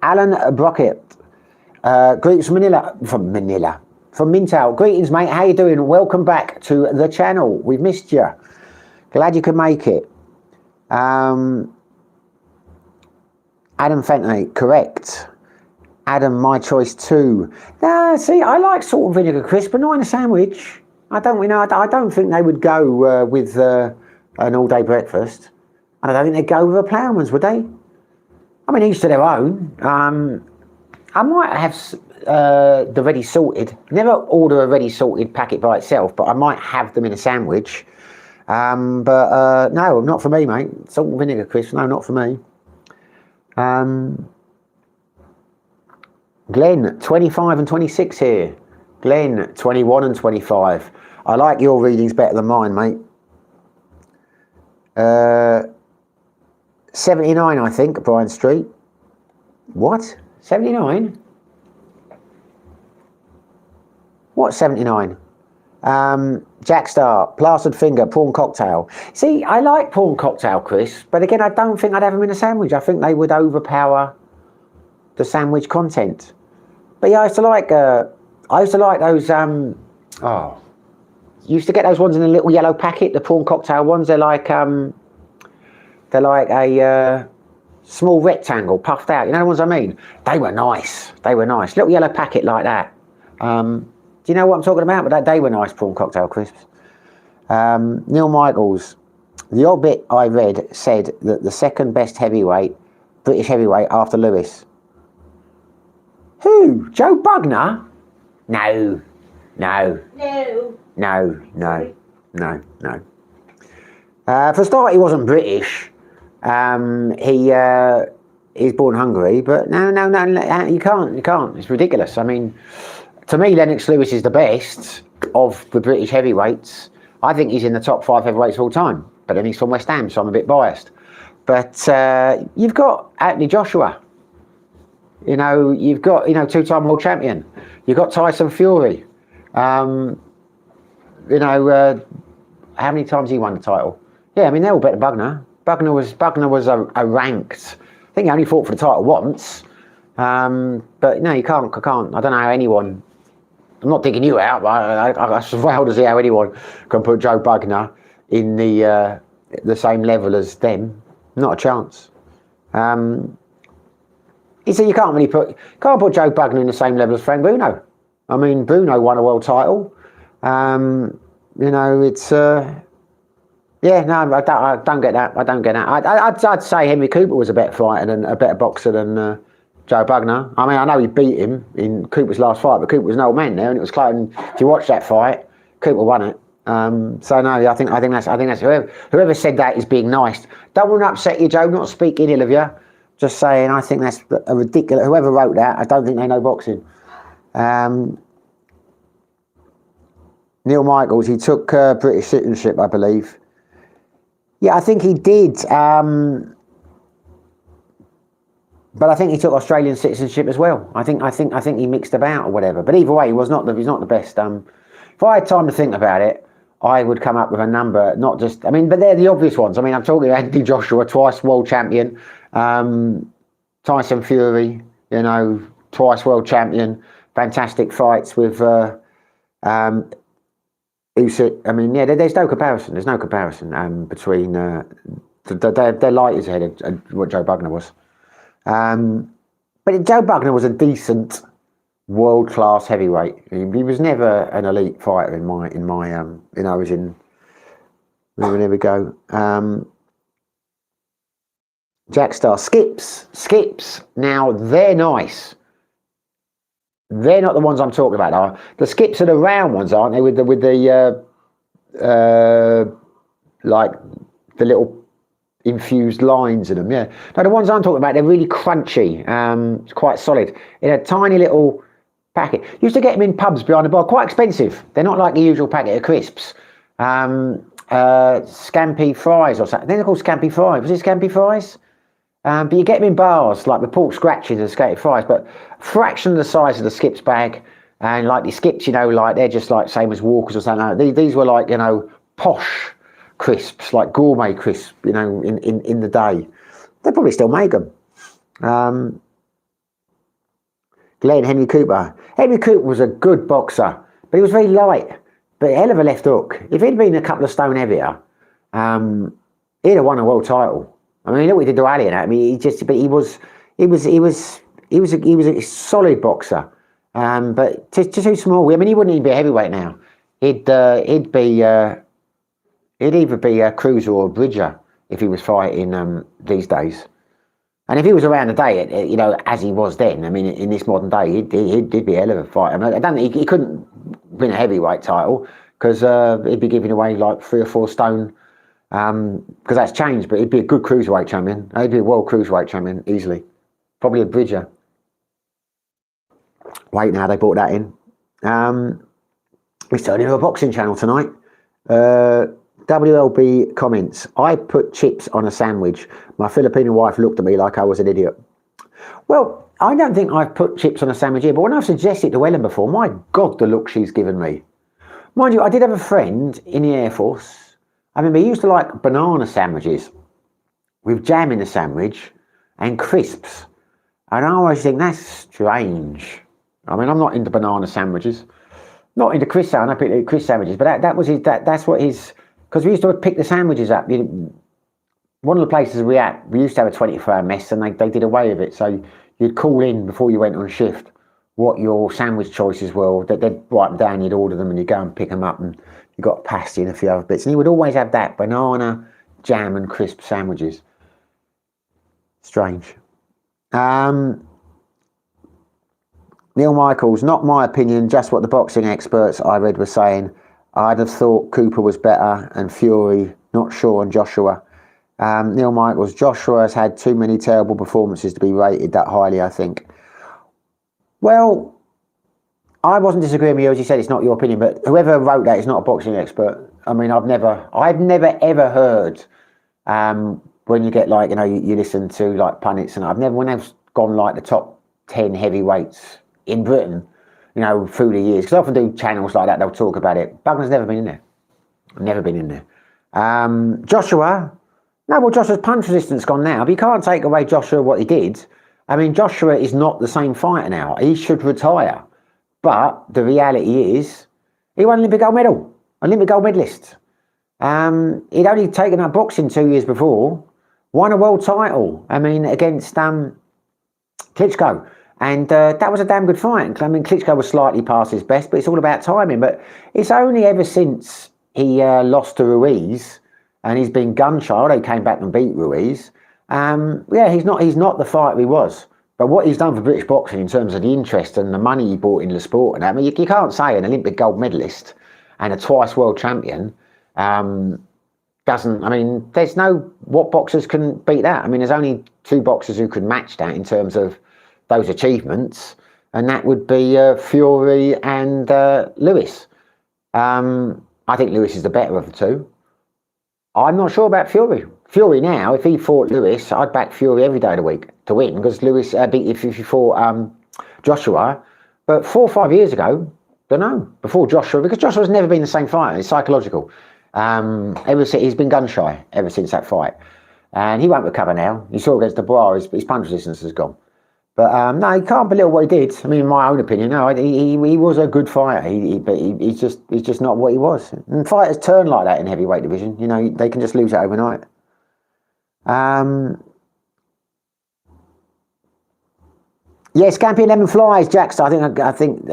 A: Brockett, greetings from Mintal. Greetings, mate. How you doing? Welcome back to the channel. We've missed you. Glad you could make it. Adam Fente, correct. Adam, my choice too. Nah, see, I like salt and vinegar crisp, but not in a sandwich. I don't think they would go with an all-day breakfast. And I don't think they'd go with the Ploughmans, would they? I mean, each to their own. I might have the ready salted. Never order a ready salted packet by itself, but I might have them in a sandwich. But no, not for me, mate. Salt and vinegar crisps, no, not for me. Glenn, 25 and 26 here. Glenn, 21 and 25. I like your readings better than mine, mate. 79, I think, Bryan Street. What? 79? What 79? Jack Star, plastered finger, prawn cocktail. See, I like prawn cocktail crisps, but again, I don't think I'd have them in a sandwich. I think they would overpower the sandwich content. But yeah, I used to like those. You used to get those ones in a little yellow packet, the prawn cocktail ones. They're like a small rectangle puffed out. You know the ones I mean? They were nice. They were nice. Little yellow packet like that. Do you know what I'm talking about? But they were nice prawn cocktail crisps. Neil Michaels. The odd bit I read said that the second best heavyweight, British heavyweight after Lewis. Who? Joe Bugner? No. For a start, he wasn't British. He's born Hungary, but no, you can't. It's ridiculous. I mean, to me, Lennox Lewis is the best of the British heavyweights. I think he's in the top 5 heavyweights of all time, but then he's from West Ham, so I'm a bit biased. But you've got Anthony Joshua. You've got, 2-time world champion. You've got Tyson Fury. How many times he won the title? Yeah, I mean, they're all better than Bugner. Bugner was a ranked. I think he only fought for the title once. But no, you can't. I don't know how anyone. I'm not digging you out, but I fail to see how anyone can put Joe Bugner in the same level as them. Not a chance. You see, you can't put Joe Bugner in the same level as Frank Bruno. I mean, Bruno won a world title. It's. Yeah, no, I don't get that. I'd say Henry Cooper was a better fighter and a better boxer than Joe Bugner. I mean, I know he beat him in Cooper's last fight, but Cooper was an old man there, and it was close. And if you watch that fight, Cooper won it. So no, I think that's whoever said that is being nice. Don't want to upset you, Joe. Not speaking ill of you. Just saying, I think that's a ridiculous. Whoever wrote that, I don't think they know boxing. Neil Michaels, he took British citizenship, I believe. Yeah, I think he did. But I think he took Australian citizenship as well. I think he mixed about or whatever. But either way, he's not the best. If I had time to think about it, I would come up with a number, not just. I mean, but they're the obvious ones. I mean, I'm talking Anthony Joshua, twice world champion. Tyson Fury, twice world champion. Fantastic fights with Usyk. I mean, yeah, there's no comparison. There's no comparison between they're light years ahead of what Joe Bugner was. But Joe Bugner was a decent world-class heavyweight. He was never an elite fighter in my I was in. There we go. Jack Star skips. Now they're nice. They're not the ones I'm talking about. Though. The skips are the round ones, aren't they? With the like the little infused lines in them. Yeah. No, the ones I'm talking about, they're really crunchy. It's quite solid in a tiny little packet. Used to get them in pubs behind the bar. Quite expensive. They're not like the usual packet of crisps. Scampi fries or something. They're called Scampi fries. Was it Scampi fries? But you get them in bars, like with pork scratches and skated fries, but a fraction of the size of the skips bag. And like the skips, like they're just like same as Walkers or something. These were like, posh crisps, like gourmet crisps, in the day. They probably still make them. Glenn, Henry Cooper. Henry Cooper was a good boxer, but he was very light, but hell of a left hook. If he'd been a couple of stone heavier, he'd have won a world title. I mean, look what he did to Ali. I mean, he was a solid boxer, but too small. I mean, he wouldn't even be a heavyweight now. He'd either be a cruiser or a bridger. if he was fighting these days. And if he was around today, you know, as he was then, I mean, in this modern day, he'd be a hell of a fighter. I mean, I don't think he couldn't win a heavyweight title because he'd be giving away like 3 or 4 stone because that's changed. But he'd be a good cruiserweight champion. He'd be a world cruiserweight champion easily. Probably a bridger. Wait now, they brought that in. We're turning to a boxing channel tonight. WLB comments, I put chips on a sandwich. My Filipino wife looked at me like I was an idiot. Well, I don't think I've put chips on a sandwich here, but when I've suggested to Ellen before, my God, the look she's given me. Mind you, I did have a friend in the Air Force. I remember he used to like banana sandwiches with jam in the sandwich and crisps. And I always think that's strange. I mean, I'm not into banana sandwiches. Not into crisp sandwiches, but that was his, that's what his... Because we used to pick the sandwiches up. One of the places we used to have a 24-hour mess and they did away with it. So you'd call in before you went on shift what your sandwich choices were. They'd write them down, you'd order them and you'd go and pick them up and you got pasty and a few other bits. And he would always have that, banana, jam and crisp sandwiches. Strange. Neil Michaels, not my opinion, just what the boxing experts I read were saying. I'd have thought Cooper was better and Fury, not sure on Joshua. Neil Michaels, Joshua has had too many terrible performances to be rated that highly, I think. Well, I wasn't disagreeing with you, as you said, it's not your opinion, but whoever wrote that is not a boxing expert. I mean, I've never ever heard when you get like, you know, you listen to like pundits and when they've gone like the top 10 heavyweights in Britain, you know, through the years, because I often do channels like that, they'll talk about it. Bugman's never been in there. Never been in there. Joshua, no, well, Joshua's punch resistance gone now, but you can't take away Joshua what he did. I mean, Joshua is not the same fighter now. He should retire. But the reality is, he won an Olympic gold medal, Olympic gold medalist. He'd only taken up boxing 2 years before, won a world title, I mean, against Klitschko. And that was a damn good fight. I mean, Klitschko was slightly past his best, but it's all about timing. But it's only ever since he lost to Ruiz, and he's been gun-shy, although he came back and beat Ruiz. Yeah, he's not the fighter he was. But what he's done for British boxing in terms of the interest and the money he brought in the sport, and I mean, you can't say an Olympic gold medalist and a twice world champion doesn't. I mean, there's no what boxers can beat that. I mean, there's only 2 boxers who could match that in terms of those achievements, and that would be Fury and Lewis. I think Lewis is the better of the 2. I'm not sure about Fury. Fury now, if he fought Lewis, I'd back Fury every day of the week to win, because Lewis, if he fought Joshua, but 4 or 5 years ago, don't know, before Joshua, because Joshua's never been the same fighter, it's psychological. He's been gun shy ever since that fight, and he won't recover now. You saw against Dubois, his punch resistance has gone. But no, he can't belittle what he did. I mean, in my own opinion, no, he was a good fighter. But he's just not what he was. And fighters turn like that in heavyweight division. You know, they can just lose it overnight. Yeah, Scampi Lemon Flies, Jackson. I think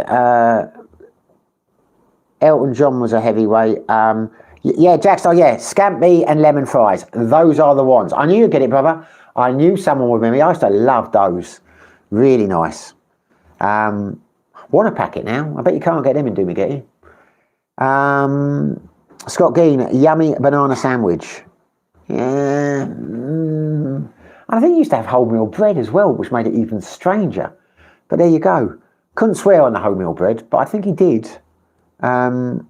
A: Elton John was a heavyweight. Yeah, Jackson. Yeah, Scampi and Lemon Fries. Those are the ones. I knew you'd get it, brother. I knew someone would remember. I used to love those. Really nice. Want a packet now? I bet you can't get them in Doomageti. Scott Gein, yummy banana sandwich. Yeah. I think he used to have wholemeal bread as well, which made it even stranger. But there you go. Couldn't swear on the wholemeal bread, but I think he did. The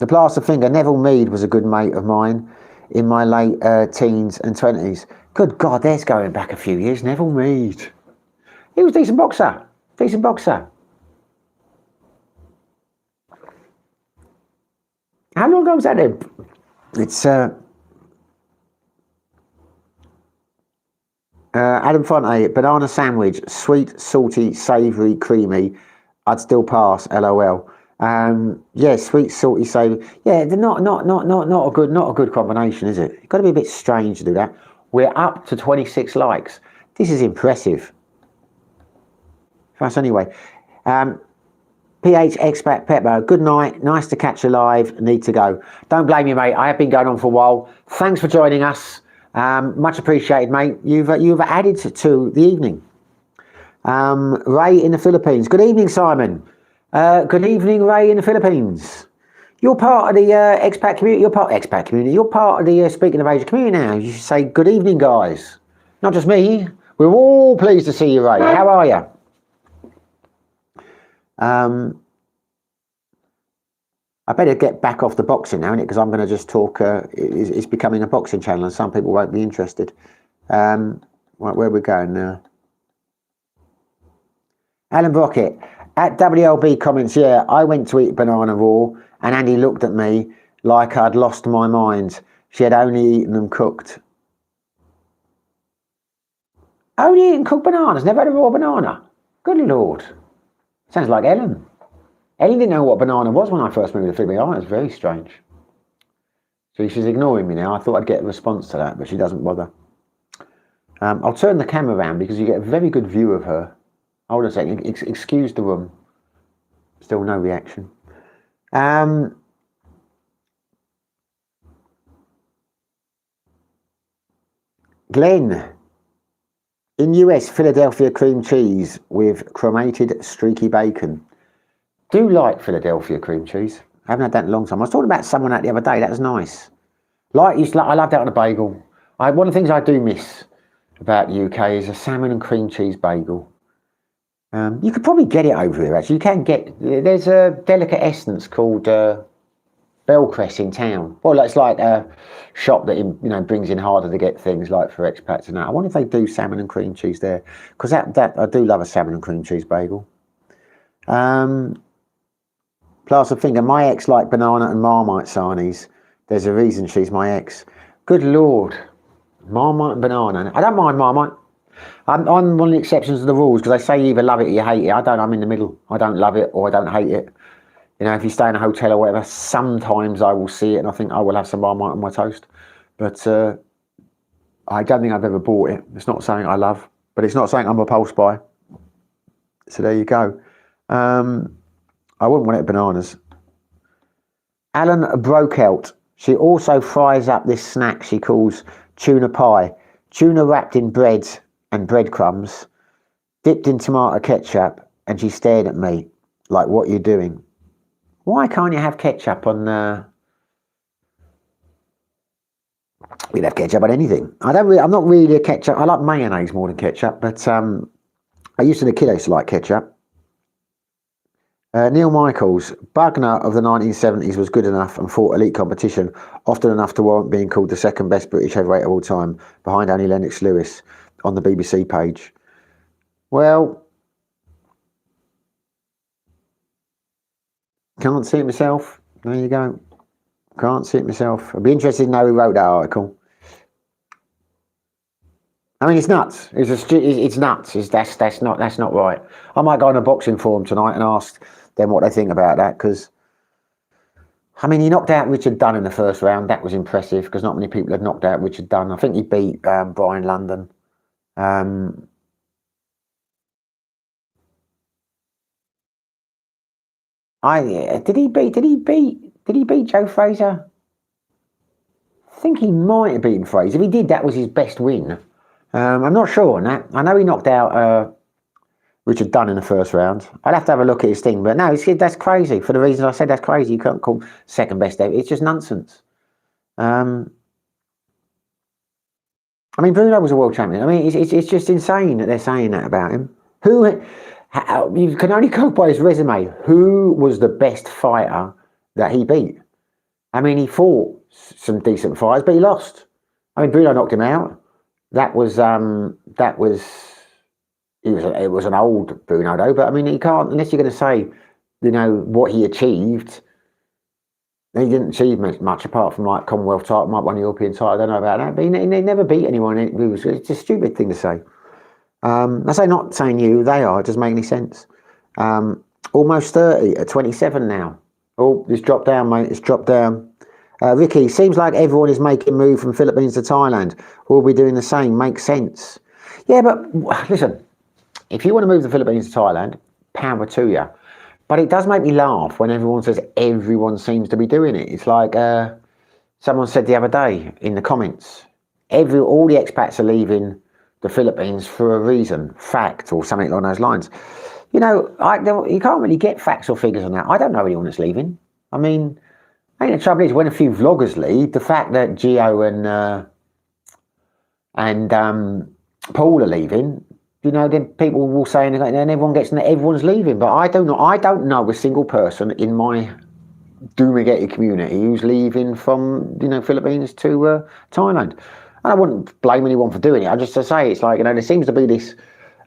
A: plaster finger, Neville Mead was a good mate of mine in my late teens and 20s. Good God, there's going back a few years. Neville Mead. He was a decent boxer. Decent boxer. How long ago was that then? It's Adam Fonte, banana sandwich, sweet, salty, savoury, creamy. I'd still pass, LOL. Yeah, sweet, salty, savoury. Yeah, they're not a good combination, is it? It's got to be a bit strange to do that. We're up to 26 likes. This is impressive. For us anyway. People PH Expat Pepper, good night. Nice to catch you live. Need to go. Don't blame you, mate. I have been going on for a while. Thanks for joining us. Much appreciated, mate. You've added to the evening. Ray in the Philippines. Good evening, Simon. Good evening, Ray in the Philippines. You're part of the expat community. You're part of expat community. You're part of the Speaking of Asia community now. You should say good evening, guys. Not just me. We're all pleased to see you, Ray. How are you? I better get back off the boxing now, innit? Because I'm going to just talk. It's becoming a boxing channel, and some people won't be interested. Right, where are we going now? Alan Brockett at WLB comments. Yeah, I went to eat banana raw, and Andy looked at me like I'd lost my mind. She had only eaten them cooked. Only eaten cooked bananas. Never had a raw banana. Good Lord. Sounds like Ellen. Ellen didn't know what banana was when I first moved to the Philippines. Oh, it's very strange. So she's ignoring me now. I thought I'd get a response to that, but she doesn't bother. I'll turn the camera around because you get a very good view of her. Hold on a second. Excuse the room. Still no reaction. Glenn. In US, Philadelphia cream cheese with cremated streaky bacon. Do like Philadelphia cream cheese. I haven't had that in a long time. I was talking about someone that the other day. That was nice. I love that on a bagel. One of the things I do miss about the UK is a salmon and cream cheese bagel. You could probably get it over here, actually. You can get... There's a delicatessen called Bellcrest in town. Well, it's like a shop that brings in harder to get things like for expats and that. I wonder if they do salmon and cream cheese there. Because that I do love a salmon and cream cheese bagel. Plaster Finger, my ex liked banana and Marmite sarnies. There's a reason she's my ex. Good Lord. Marmite and banana. I don't mind Marmite. I'm one of the exceptions to the rules because they say you either love it or you hate it. I don't. I'm in the middle. I don't love it or I don't hate it. If you stay in a hotel or whatever, sometimes I will see it and I think I will have some Marmite on my toast. But I don't think I've ever bought it. It's not something I love, but it's not something I'm repulsed by. So there you go. I wouldn't want it bananas. Alan Brokeout. She also fries up this snack she calls tuna pie. Tuna wrapped in bread and breadcrumbs, dipped in tomato ketchup, and she stared at me like, what are you doing? Why can't you have ketchup on... We'd have ketchup on anything. I'm not really a ketchup. I like mayonnaise more than ketchup, but I used to like ketchup. Neil Michaels, Bugner of the 1970s was good enough and fought elite competition, often enough to warrant being called the second best British heavyweight of all time, behind only Lennox Lewis on the BBC page. Well, can't see it myself. There you go. Can't see it myself. I'd be interested to know who wrote that article. I mean, it's nuts. It's nuts. That's not right. I might go on a boxing forum tonight and ask them what they think about that, because I mean, he knocked out Richard Dunn in the first round. That was impressive because not many people had knocked out Richard Dunn. I think he beat Brian London. Did he beat Joe Fraser? I think he might have beaten Fraser. If he did, that was his best win. I'm not sure on that. I know he knocked out Richard Dunn in the first round. I'd have to have a look at his thing, but no, that's crazy. For the reasons I said, that's crazy. You can't call second best ever. It's just nonsense. I mean, Bruno was a world champion. I mean, it's just insane that they're saying that about him. You can only go by his resume. Who was the best fighter that he beat? I mean, he fought some decent fights, but he lost. I mean, Bruno knocked him out. It was an old Bruno though, but I mean, he can't, unless you're going to say, what he achieved. He didn't achieve much apart from like Commonwealth title, might won a European title. I don't know about that, but he never beat anyone. It's a stupid thing to say. I say not saying you, they are. It doesn't make any sense. Almost 30 at 27 now. Oh, it's dropped down, mate. It's dropped down. Ricky, seems like everyone is making a move from Philippines to Thailand. We'll be doing the same. Makes sense. Yeah, but listen, if you want to move the Philippines to Thailand, power to you. But it does make me laugh when everyone says everyone seems to be doing it. It's like someone said the other day in the comments, all the expats are leaving the Philippines for a reason, fact, or something along those lines. You know, you can't really get facts or figures on that. I don't know anyone that's leaving. I mean, I think the trouble is when a few vloggers leave, the fact that Gio and Paul are leaving, you know, then people will say, and then everyone's leaving. But I don't know a single person in my Dumageddon community who's leaving from, you know, Philippines to Thailand. And I wouldn't blame anyone for doing it. I just to say it's like, you know, there seems to be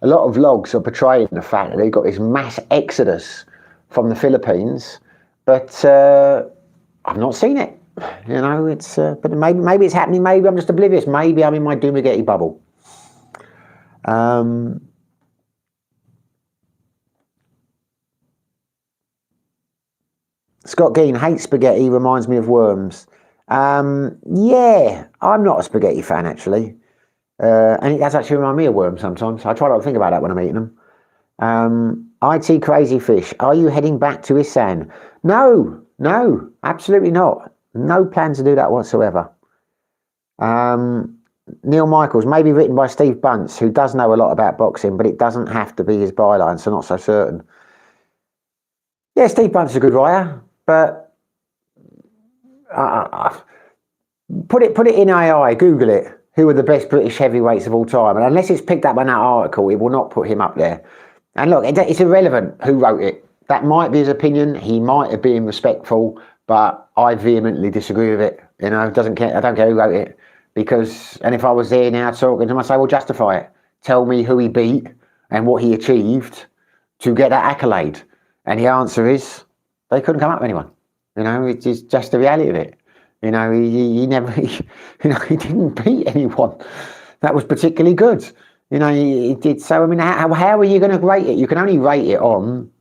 A: a lot of vlogs are portraying the fact that they've got this mass exodus from the Philippines, but I've not seen it. You know, it's but maybe it's happening. Maybe I'm just oblivious. Maybe I'm in my Dumageddon bubble. Scott Gein, hates spaghetti, reminds me of worms. Yeah, I'm not a spaghetti fan actually. And it does actually remind me of worms sometimes. I try not to think about that when I'm eating them. IT Crazy Fish, are you heading back to Isan? No, absolutely not. No plans to do that whatsoever. Neil Michaels, maybe written by Steve Bunce, who does know a lot about boxing, but it doesn't have to be his byline, so not so certain. Yeah, Steve Bunce is a good writer, but put it in AI, Google it. Who are the best British heavyweights of all time? And unless it's picked up in that article, it will not put him up there. And look, it's irrelevant who wrote it. That might be his opinion. He might have been respectful, but I vehemently disagree with it. You know, I don't care who wrote it. And if I was there now talking to him, I'd say, well, justify it. Tell me who he beat and what he achieved to get that accolade. And the answer is, they couldn't come up with anyone. You know, it's just the reality of it. You know, he never, he didn't beat anyone that was particularly good. You know, he did. So, I mean, how are you going to rate it? You can only rate it on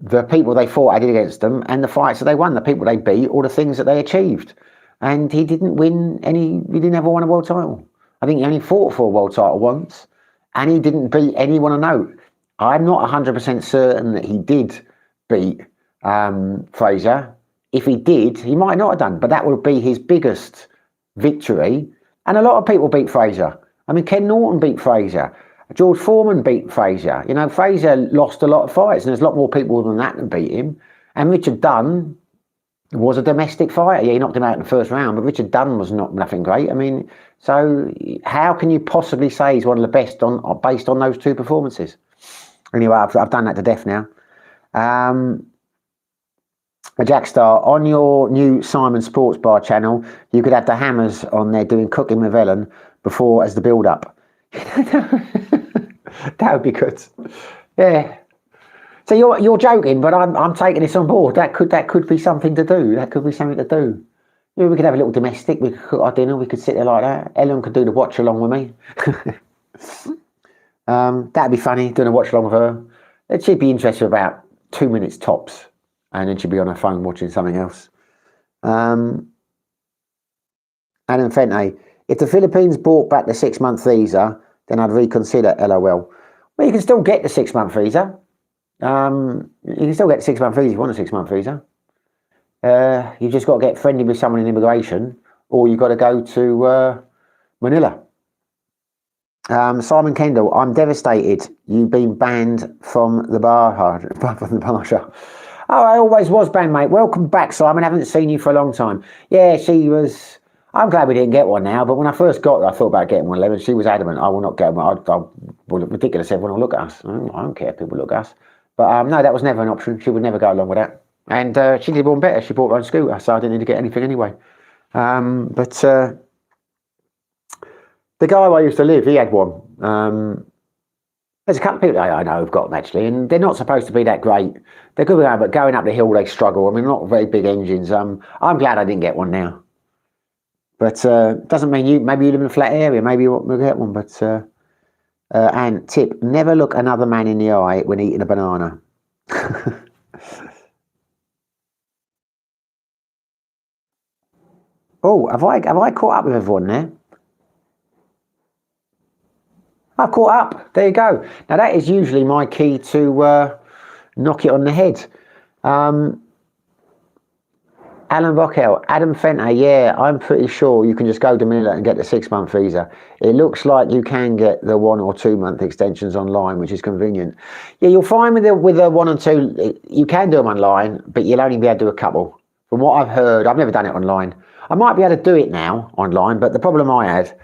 A: the people they fought, I did against them, and the fights that they won, the people they beat, or the things that they achieved. And he didn't win he didn't ever win a world title. I think he only fought for a world title once, and he didn't beat anyone of note. I'm not 100% certain that he did beat Fraser. If he did, he might not have done, but that would be his biggest victory. And a lot of people beat Fraser. I mean, Ken Norton beat Fraser. George Foreman beat Fraser. You know, Fraser lost a lot of fights, and there's a lot more people than that beat him. And Richard Dunn was a domestic fighter. Yeah, he knocked him out in the first round, but Richard Dunn was nothing great. I mean, so how can you possibly say he's one of the best based on those two performances? Anyway, I've done that to death now. Jack Star, on your new Simon Sports Bar channel, you could have the Hammers on there doing Cooking with Ellen before as the build-up. That would be good. Yeah. So you're joking, but I'm taking this on board. That could be something to do. That could be something to do. Maybe we could have a little domestic. We could cook our dinner. We could sit there like that. Ellen could do the watch along with me. That'd be funny, doing a watch along with her. She'd be interested for about 2 minutes tops, and then she'd be on her phone watching something else. Adam Fente, if the Philippines brought back the 6-month visa, then I'd reconsider. LOL. Well, you can still get the 6-month visa. You can still get the 6-month visa if you want a 6-month visa. You've just got to get friendly with someone in immigration, or you've got to go to Manila. Simon Kendall, I'm devastated. You've been banned from the bar show. Oh, I always was banned, mate. Welcome back, Simon. I haven't seen you for a long time. Yeah, she was. I'm glad we didn't get one now, but when I first got there, I thought about getting one, and she was adamant, I will not get one. Well, ridiculous, everyone will look at us. I don't care if people look at us. But no, that was never an option. She would never go along with that. And she did one better. She bought her own scooter, so I didn't need to get anything anyway. But the guy where I used to live, he had one. There's a couple of people I know who've got them, actually, and they're not supposed to be that great. They're good, but going up the hill, they struggle. I mean, not very big engines. I'm glad I didn't get one now. But doesn't mean maybe you live in a flat area, maybe you won't get one. But and tip, never look another man in the eye when eating a banana. Oh, have I caught up with everyone there? I've caught up. There you go. Now that is usually my key to knock it on the head. Alan Rockwell, Adam Fente, yeah, I'm pretty sure you can just go to Manila and get the 6-month visa. It looks like you can get the 1 or 2 month extensions online, which is convenient. Yeah, you'll find with the 1 and 2, you can do them online, but you'll only be able to do a couple. From what I've heard, I've never done it online. I might be able to do it now online, but the problem I had,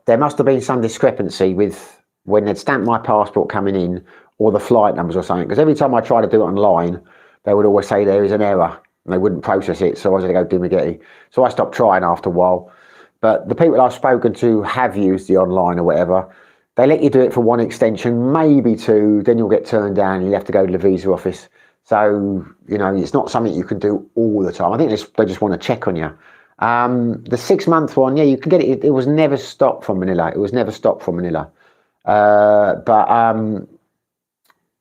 A: there must have been some discrepancy with when they'd stamped my passport coming in or the flight numbers or something, because every time I tried to do it online, they would always say there is an error. And they wouldn't process it, so I was going to go Dumagetti. So I stopped trying after a while. But the people I've spoken to have used the online or whatever. They let you do it for 1 extension, maybe 2, then you'll get turned down and you have to go to the visa office. So, you know, it's not something you can do all the time. I think they just want to check on you. The 6-month one, yeah, you can get it. It was never stopped from Manila. It was never stopped from Manila.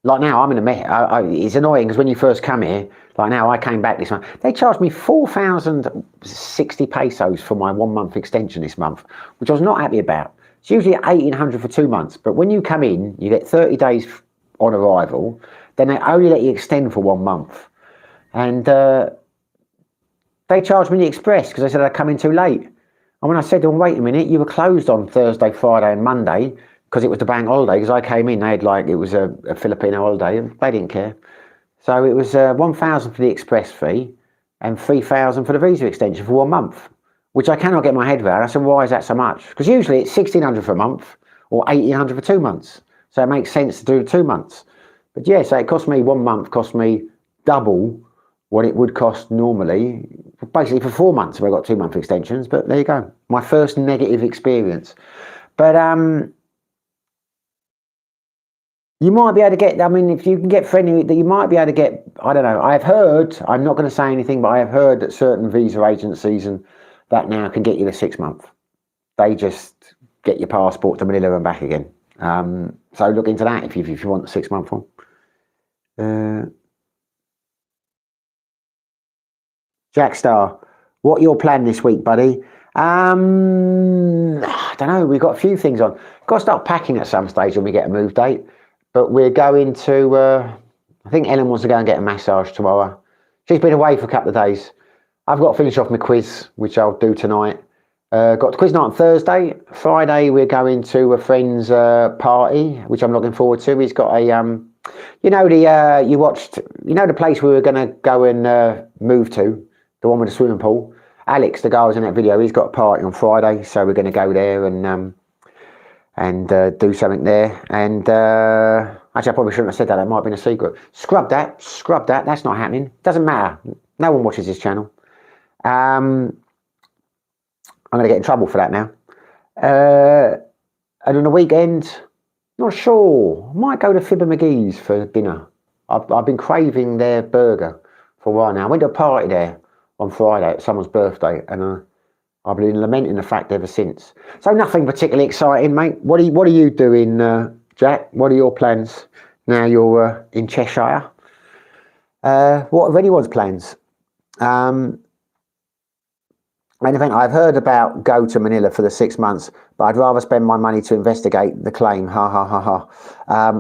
A: Like now, I'm in a mess. It's annoying because when you first come here, like now, I came back this month. They charged me 4,060 pesos for my 1 month extension this month, which I was not happy about. It's usually 1,800 for 2 months, but when you come in, you get 30 days on arrival. Then they only let you extend for 1 month, and they charged me the express because they said I'd come in too late. And when I said to them, wait a minute, you were closed on Thursday, Friday, and Monday because it was the bank holiday. Because I came in, they had it was a Filipino holiday, and they didn't care. So it was 1,000 for the express fee and 3,000 for the visa extension for 1 month, which I cannot get my head around. I said, why is that so much? Because usually it's 1,600 for a month or 1,800 for 2 months. So it makes sense to do 2 months. But yeah, so it cost me 1 month, cost me double what it would cost normally, basically for 4 months if I got 2 month extensions. But there you go. My first negative experience. But you might be able to get, I mean, if you can get friendly, that you might be able to get, I don't know, I've heard, I'm not going to say anything, but I have heard that certain visa agencies and that now can get you the 6 month. They just get your passport to Manila and back again. So look into that if you want the 6 month one. Jack Star, what your plan this week, buddy? I don't know, we've got a few things on. Got to start packing at some stage when we get a move date. But we're going to, I think Ellen wants to go and get a massage tomorrow. She's been away for a couple of days. I've got to finish off my quiz, which I'll do tonight. Got the quiz night on Thursday. Friday, we're going to a friend's party, which I'm looking forward to. He's got a, you know, you watched, you know, the place we were going to go and move to, the one with the swimming pool. Alex, the guy who was in that video, he's got a party on Friday. So we're going to go there and do something there. And actually, I probably shouldn't have said that. That might have been a secret. Scrub that. That's not happening. Doesn't matter. No one watches this channel. I'm going to get in trouble for that now. And on the weekend, not sure. I might go to Fibber McGee's for dinner. I've been craving their burger for a while now. I went to a party there on Friday at someone's birthday, and I've been lamenting the fact ever since. So nothing particularly exciting, mate. What are you doing, Jack? What are your plans now you're in Cheshire? What are anyone's plans? Main event, I've heard about go to Manila for the 6 months, but I'd rather spend my money to investigate the claim. Ha ha ha ha.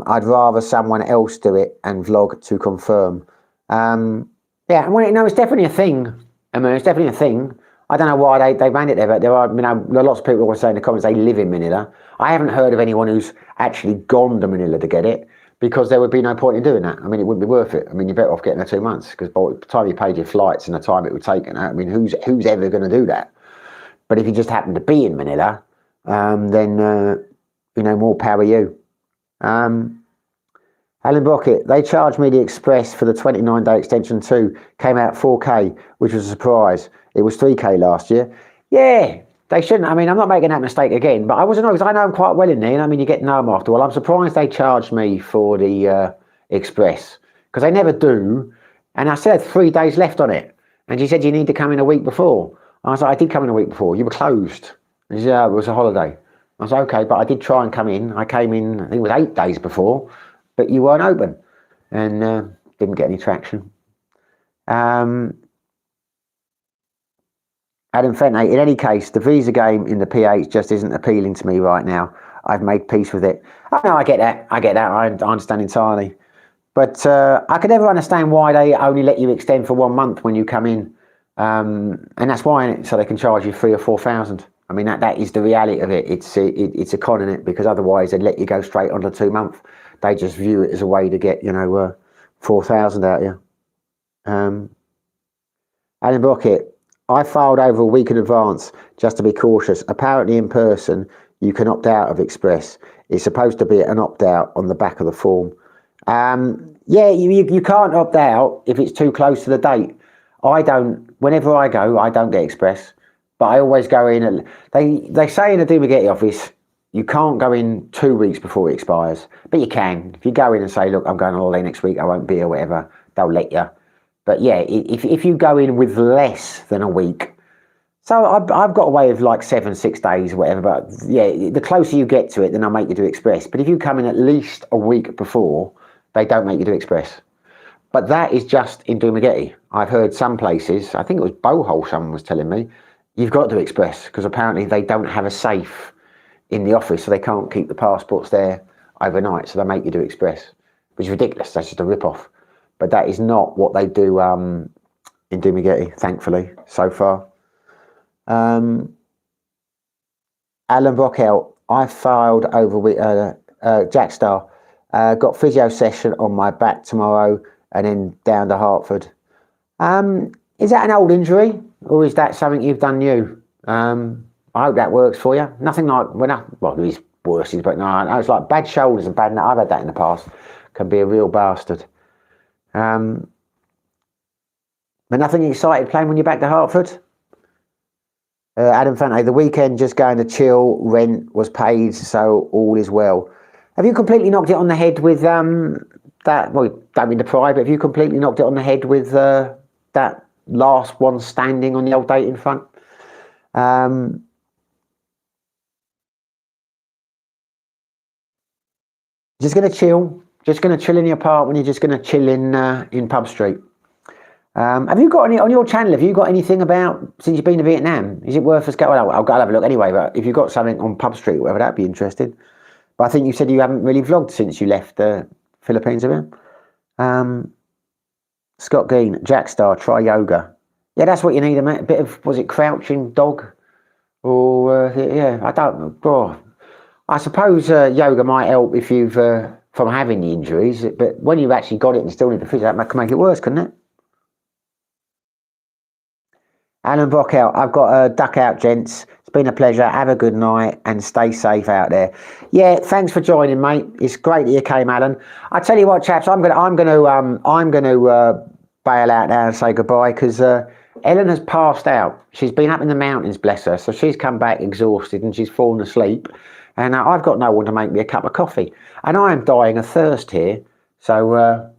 A: I'd rather someone else do it and vlog to confirm. Yeah, well, no, it's definitely a thing. I mean, it's definitely a thing. I don't know why they ran it there, but there are, you know, lots of people always say in the comments they live in Manila. I haven't heard of anyone who's actually gone to Manila to get it, because there would be no point in doing that. I mean, it wouldn't be worth it. I mean, you're better off getting the 2 months, because by the time you paid your flights and the time it would take, I mean, who's ever going to do that? But if you just happen to be in Manila, then, you know, more power you. Alan Brockett, they charged me the express for the 29-day extension too. Came out 4K, which was a surprise. It was 3K last year. Yeah, they shouldn't. I mean, I'm not making that mistake again, but I wasn't, because I know them quite well in there. And I mean, you get to know them after a while. I'm surprised they charged me for the express, because they never do. And I still had 3 days left on it. And she said, you need to come in a week before. I was like, I did come in a week before. You were closed. And she said, yeah, it was a holiday. I was like, okay, but I did try and come in. I came in, I think it was 8 days before, but you weren't open, and didn't get any traction. Adam Fente, in any case, the visa game in the PH just isn't appealing to me right now. I've made peace with it. Oh no, I get that. I understand entirely. But I could never understand why they only let you extend for 1 month when you come in. And that's why, so they can charge you 3,000 or 4,000. I mean, that is the reality of it. It's a con in it, because otherwise they'd let you go straight on to 2 month. They just view it as a way to get, 4,000 out of you. Alan Brockett, I filed over a week in advance just to be cautious. Apparently in person, you can opt out of Express. It's supposed to be an opt out on the back of the form. Yeah, you can't opt out if it's too close to the date. Whenever I go, I don't get Express, but I always go in. And they say in the Dumagetti office, you can't go in 2 weeks before it expires, but you can. If you go in and say, look, I'm going on holiday next week, I won't be or whatever, they'll let you. But yeah, if you go in with less than a week, so I've got a way of like 6 days or whatever, but yeah, the closer you get to it, then they'll make you do Express. But if you come in at least a week before, they don't make you do Express. But that is just in Dumagetti. I've heard some places, I think it was Bohol, someone was telling me, you've got to do Express, because apparently they don't have a safe in the office, so they can't keep the passports there overnight, so they make you do Express, which is ridiculous. That's just a rip-off. But that is not what they do in Dumagetti, thankfully, so far. Alan Brockout, I filed over Jackstar. Got physio session on my back tomorrow, and then down to Hartford. Is that an old injury, or is that something you've done new? I hope that works for you. Nothing like, well, there is worse, but no, it's like bad shoulders and bad neck. I've had that in the past. Can be a real bastard. But nothing excited playing when you're back to Hartford? Adam Fante, the weekend just going to chill, rent was paid, so all is well. Have you completely knocked it on the head with that? Well, don't mean to pry, but have you completely knocked it on the head with that last one standing on the old date in front? Just going to chill. Just going to chill in your apartment. You're just going to chill in Pub Street. Have you got any on your channel? Have you got anything about since you've been to Vietnam? Is it worth us going? Well, I'll have a look anyway. But if you've got something on Pub Street, whatever, that'd be interesting. But I think you said you haven't really vlogged since you left the Philippines, have you? Scott Gein, Jackstar, try yoga. Yeah, that's what you need. A bit of, was it crouching dog? Or yeah, I don't. Oh, I suppose yoga might help if you've from having the injuries. But when you've actually got it and still need the physio, that can make it worse, couldn't it? Alan Brockout, I've got a duck out, gents. It's been a pleasure. Have a good night and stay safe out there. Yeah, thanks for joining, mate. It's great that you came, Alan. I tell you what, chaps, I'm gonna bail out now and say goodbye, because Ellen has passed out. She's been up in the mountains, bless her. So she's come back exhausted and she's fallen asleep. And I've got no one to make me a cup of coffee. And I am dying of thirst here. So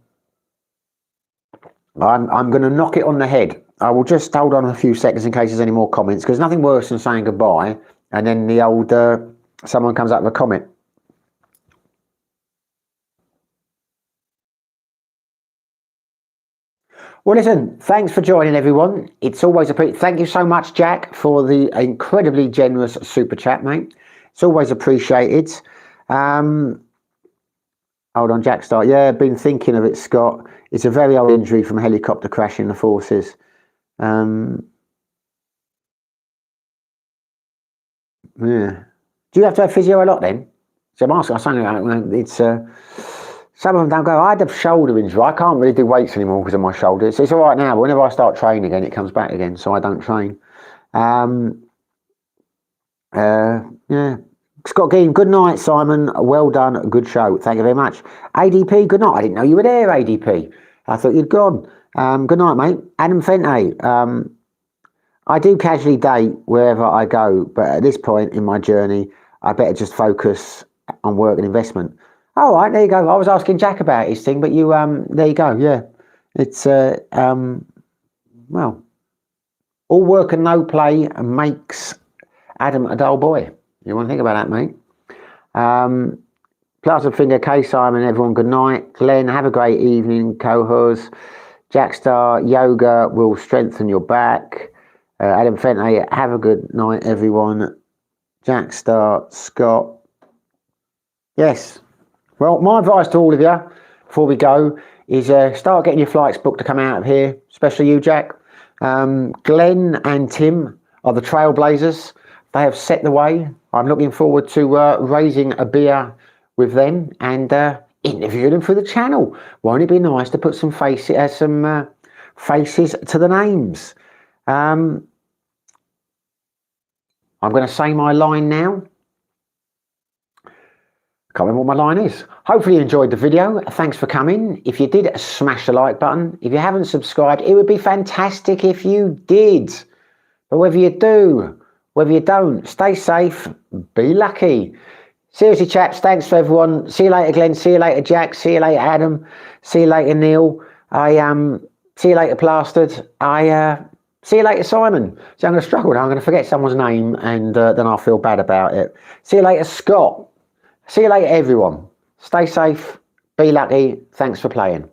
A: I'm going to knock it on the head. I will just hold on a few seconds in case there's any more comments, because nothing worse than saying goodbye and then the old someone comes up with a comment. Well, listen, thanks for joining, everyone. It's always thank you so much, Jack, for the incredibly generous super chat, mate. It's always appreciated. Hold on, Jackstar. Yeah, been thinking of it, Scott. It's a very old injury from a helicopter crash in the forces. Yeah. Do you have to have physio a lot then? So I'm asking, it's some of them don't go. I had a shoulder injury. I can't really do weights anymore because of my shoulders. It's all right now, but whenever I start training again, it comes back again, so I don't train. Yeah. Scott Gein, good night, Simon. Well done. Good show. Thank you very much. ADP, good night. I didn't know you were there, ADP. I thought you'd gone. Good night, mate. Adam Fente. I do casually date wherever I go, but at this point in my journey, I better just focus on work and investment. All right, there you go. I was asking Jack about his thing, but you, there you go. Yeah. It's, well, all work and no play makes Adam a dull boy. You want to think about that, mate? Plaza Finger, K Simon, everyone, good night. Glenn, have a great evening. Co-host, Jackstar, yoga will strengthen your back. Adam Fente, have a good night, everyone. Jackstar, Scott. Yes. Well, my advice to all of you, before we go is start getting your flights booked to come out of here, especially you, Jack. Glenn and Tim are the trailblazers. They have set the way. I'm looking forward to raising a beer with them and interview them for the channel. Won't it be nice to put some faces to the names? I'm going to say my line now. Can't remember what my line is. Hopefully you enjoyed the video. Thanks for coming. If you did, smash the like button. If you haven't subscribed, it would be fantastic if you did. But whether you do, whether you don't, stay safe, be lucky. Seriously, chaps, thanks for everyone. See you later, Glenn. See you later, Jack. See you later, Adam. See you later, Neil. See you later, Plastered. See you later, Simon. So I'm going to struggle now. I'm going to forget someone's name and then I'll feel bad about it. See you later, Scott. See you later, everyone. Stay safe. Be lucky. Thanks for playing.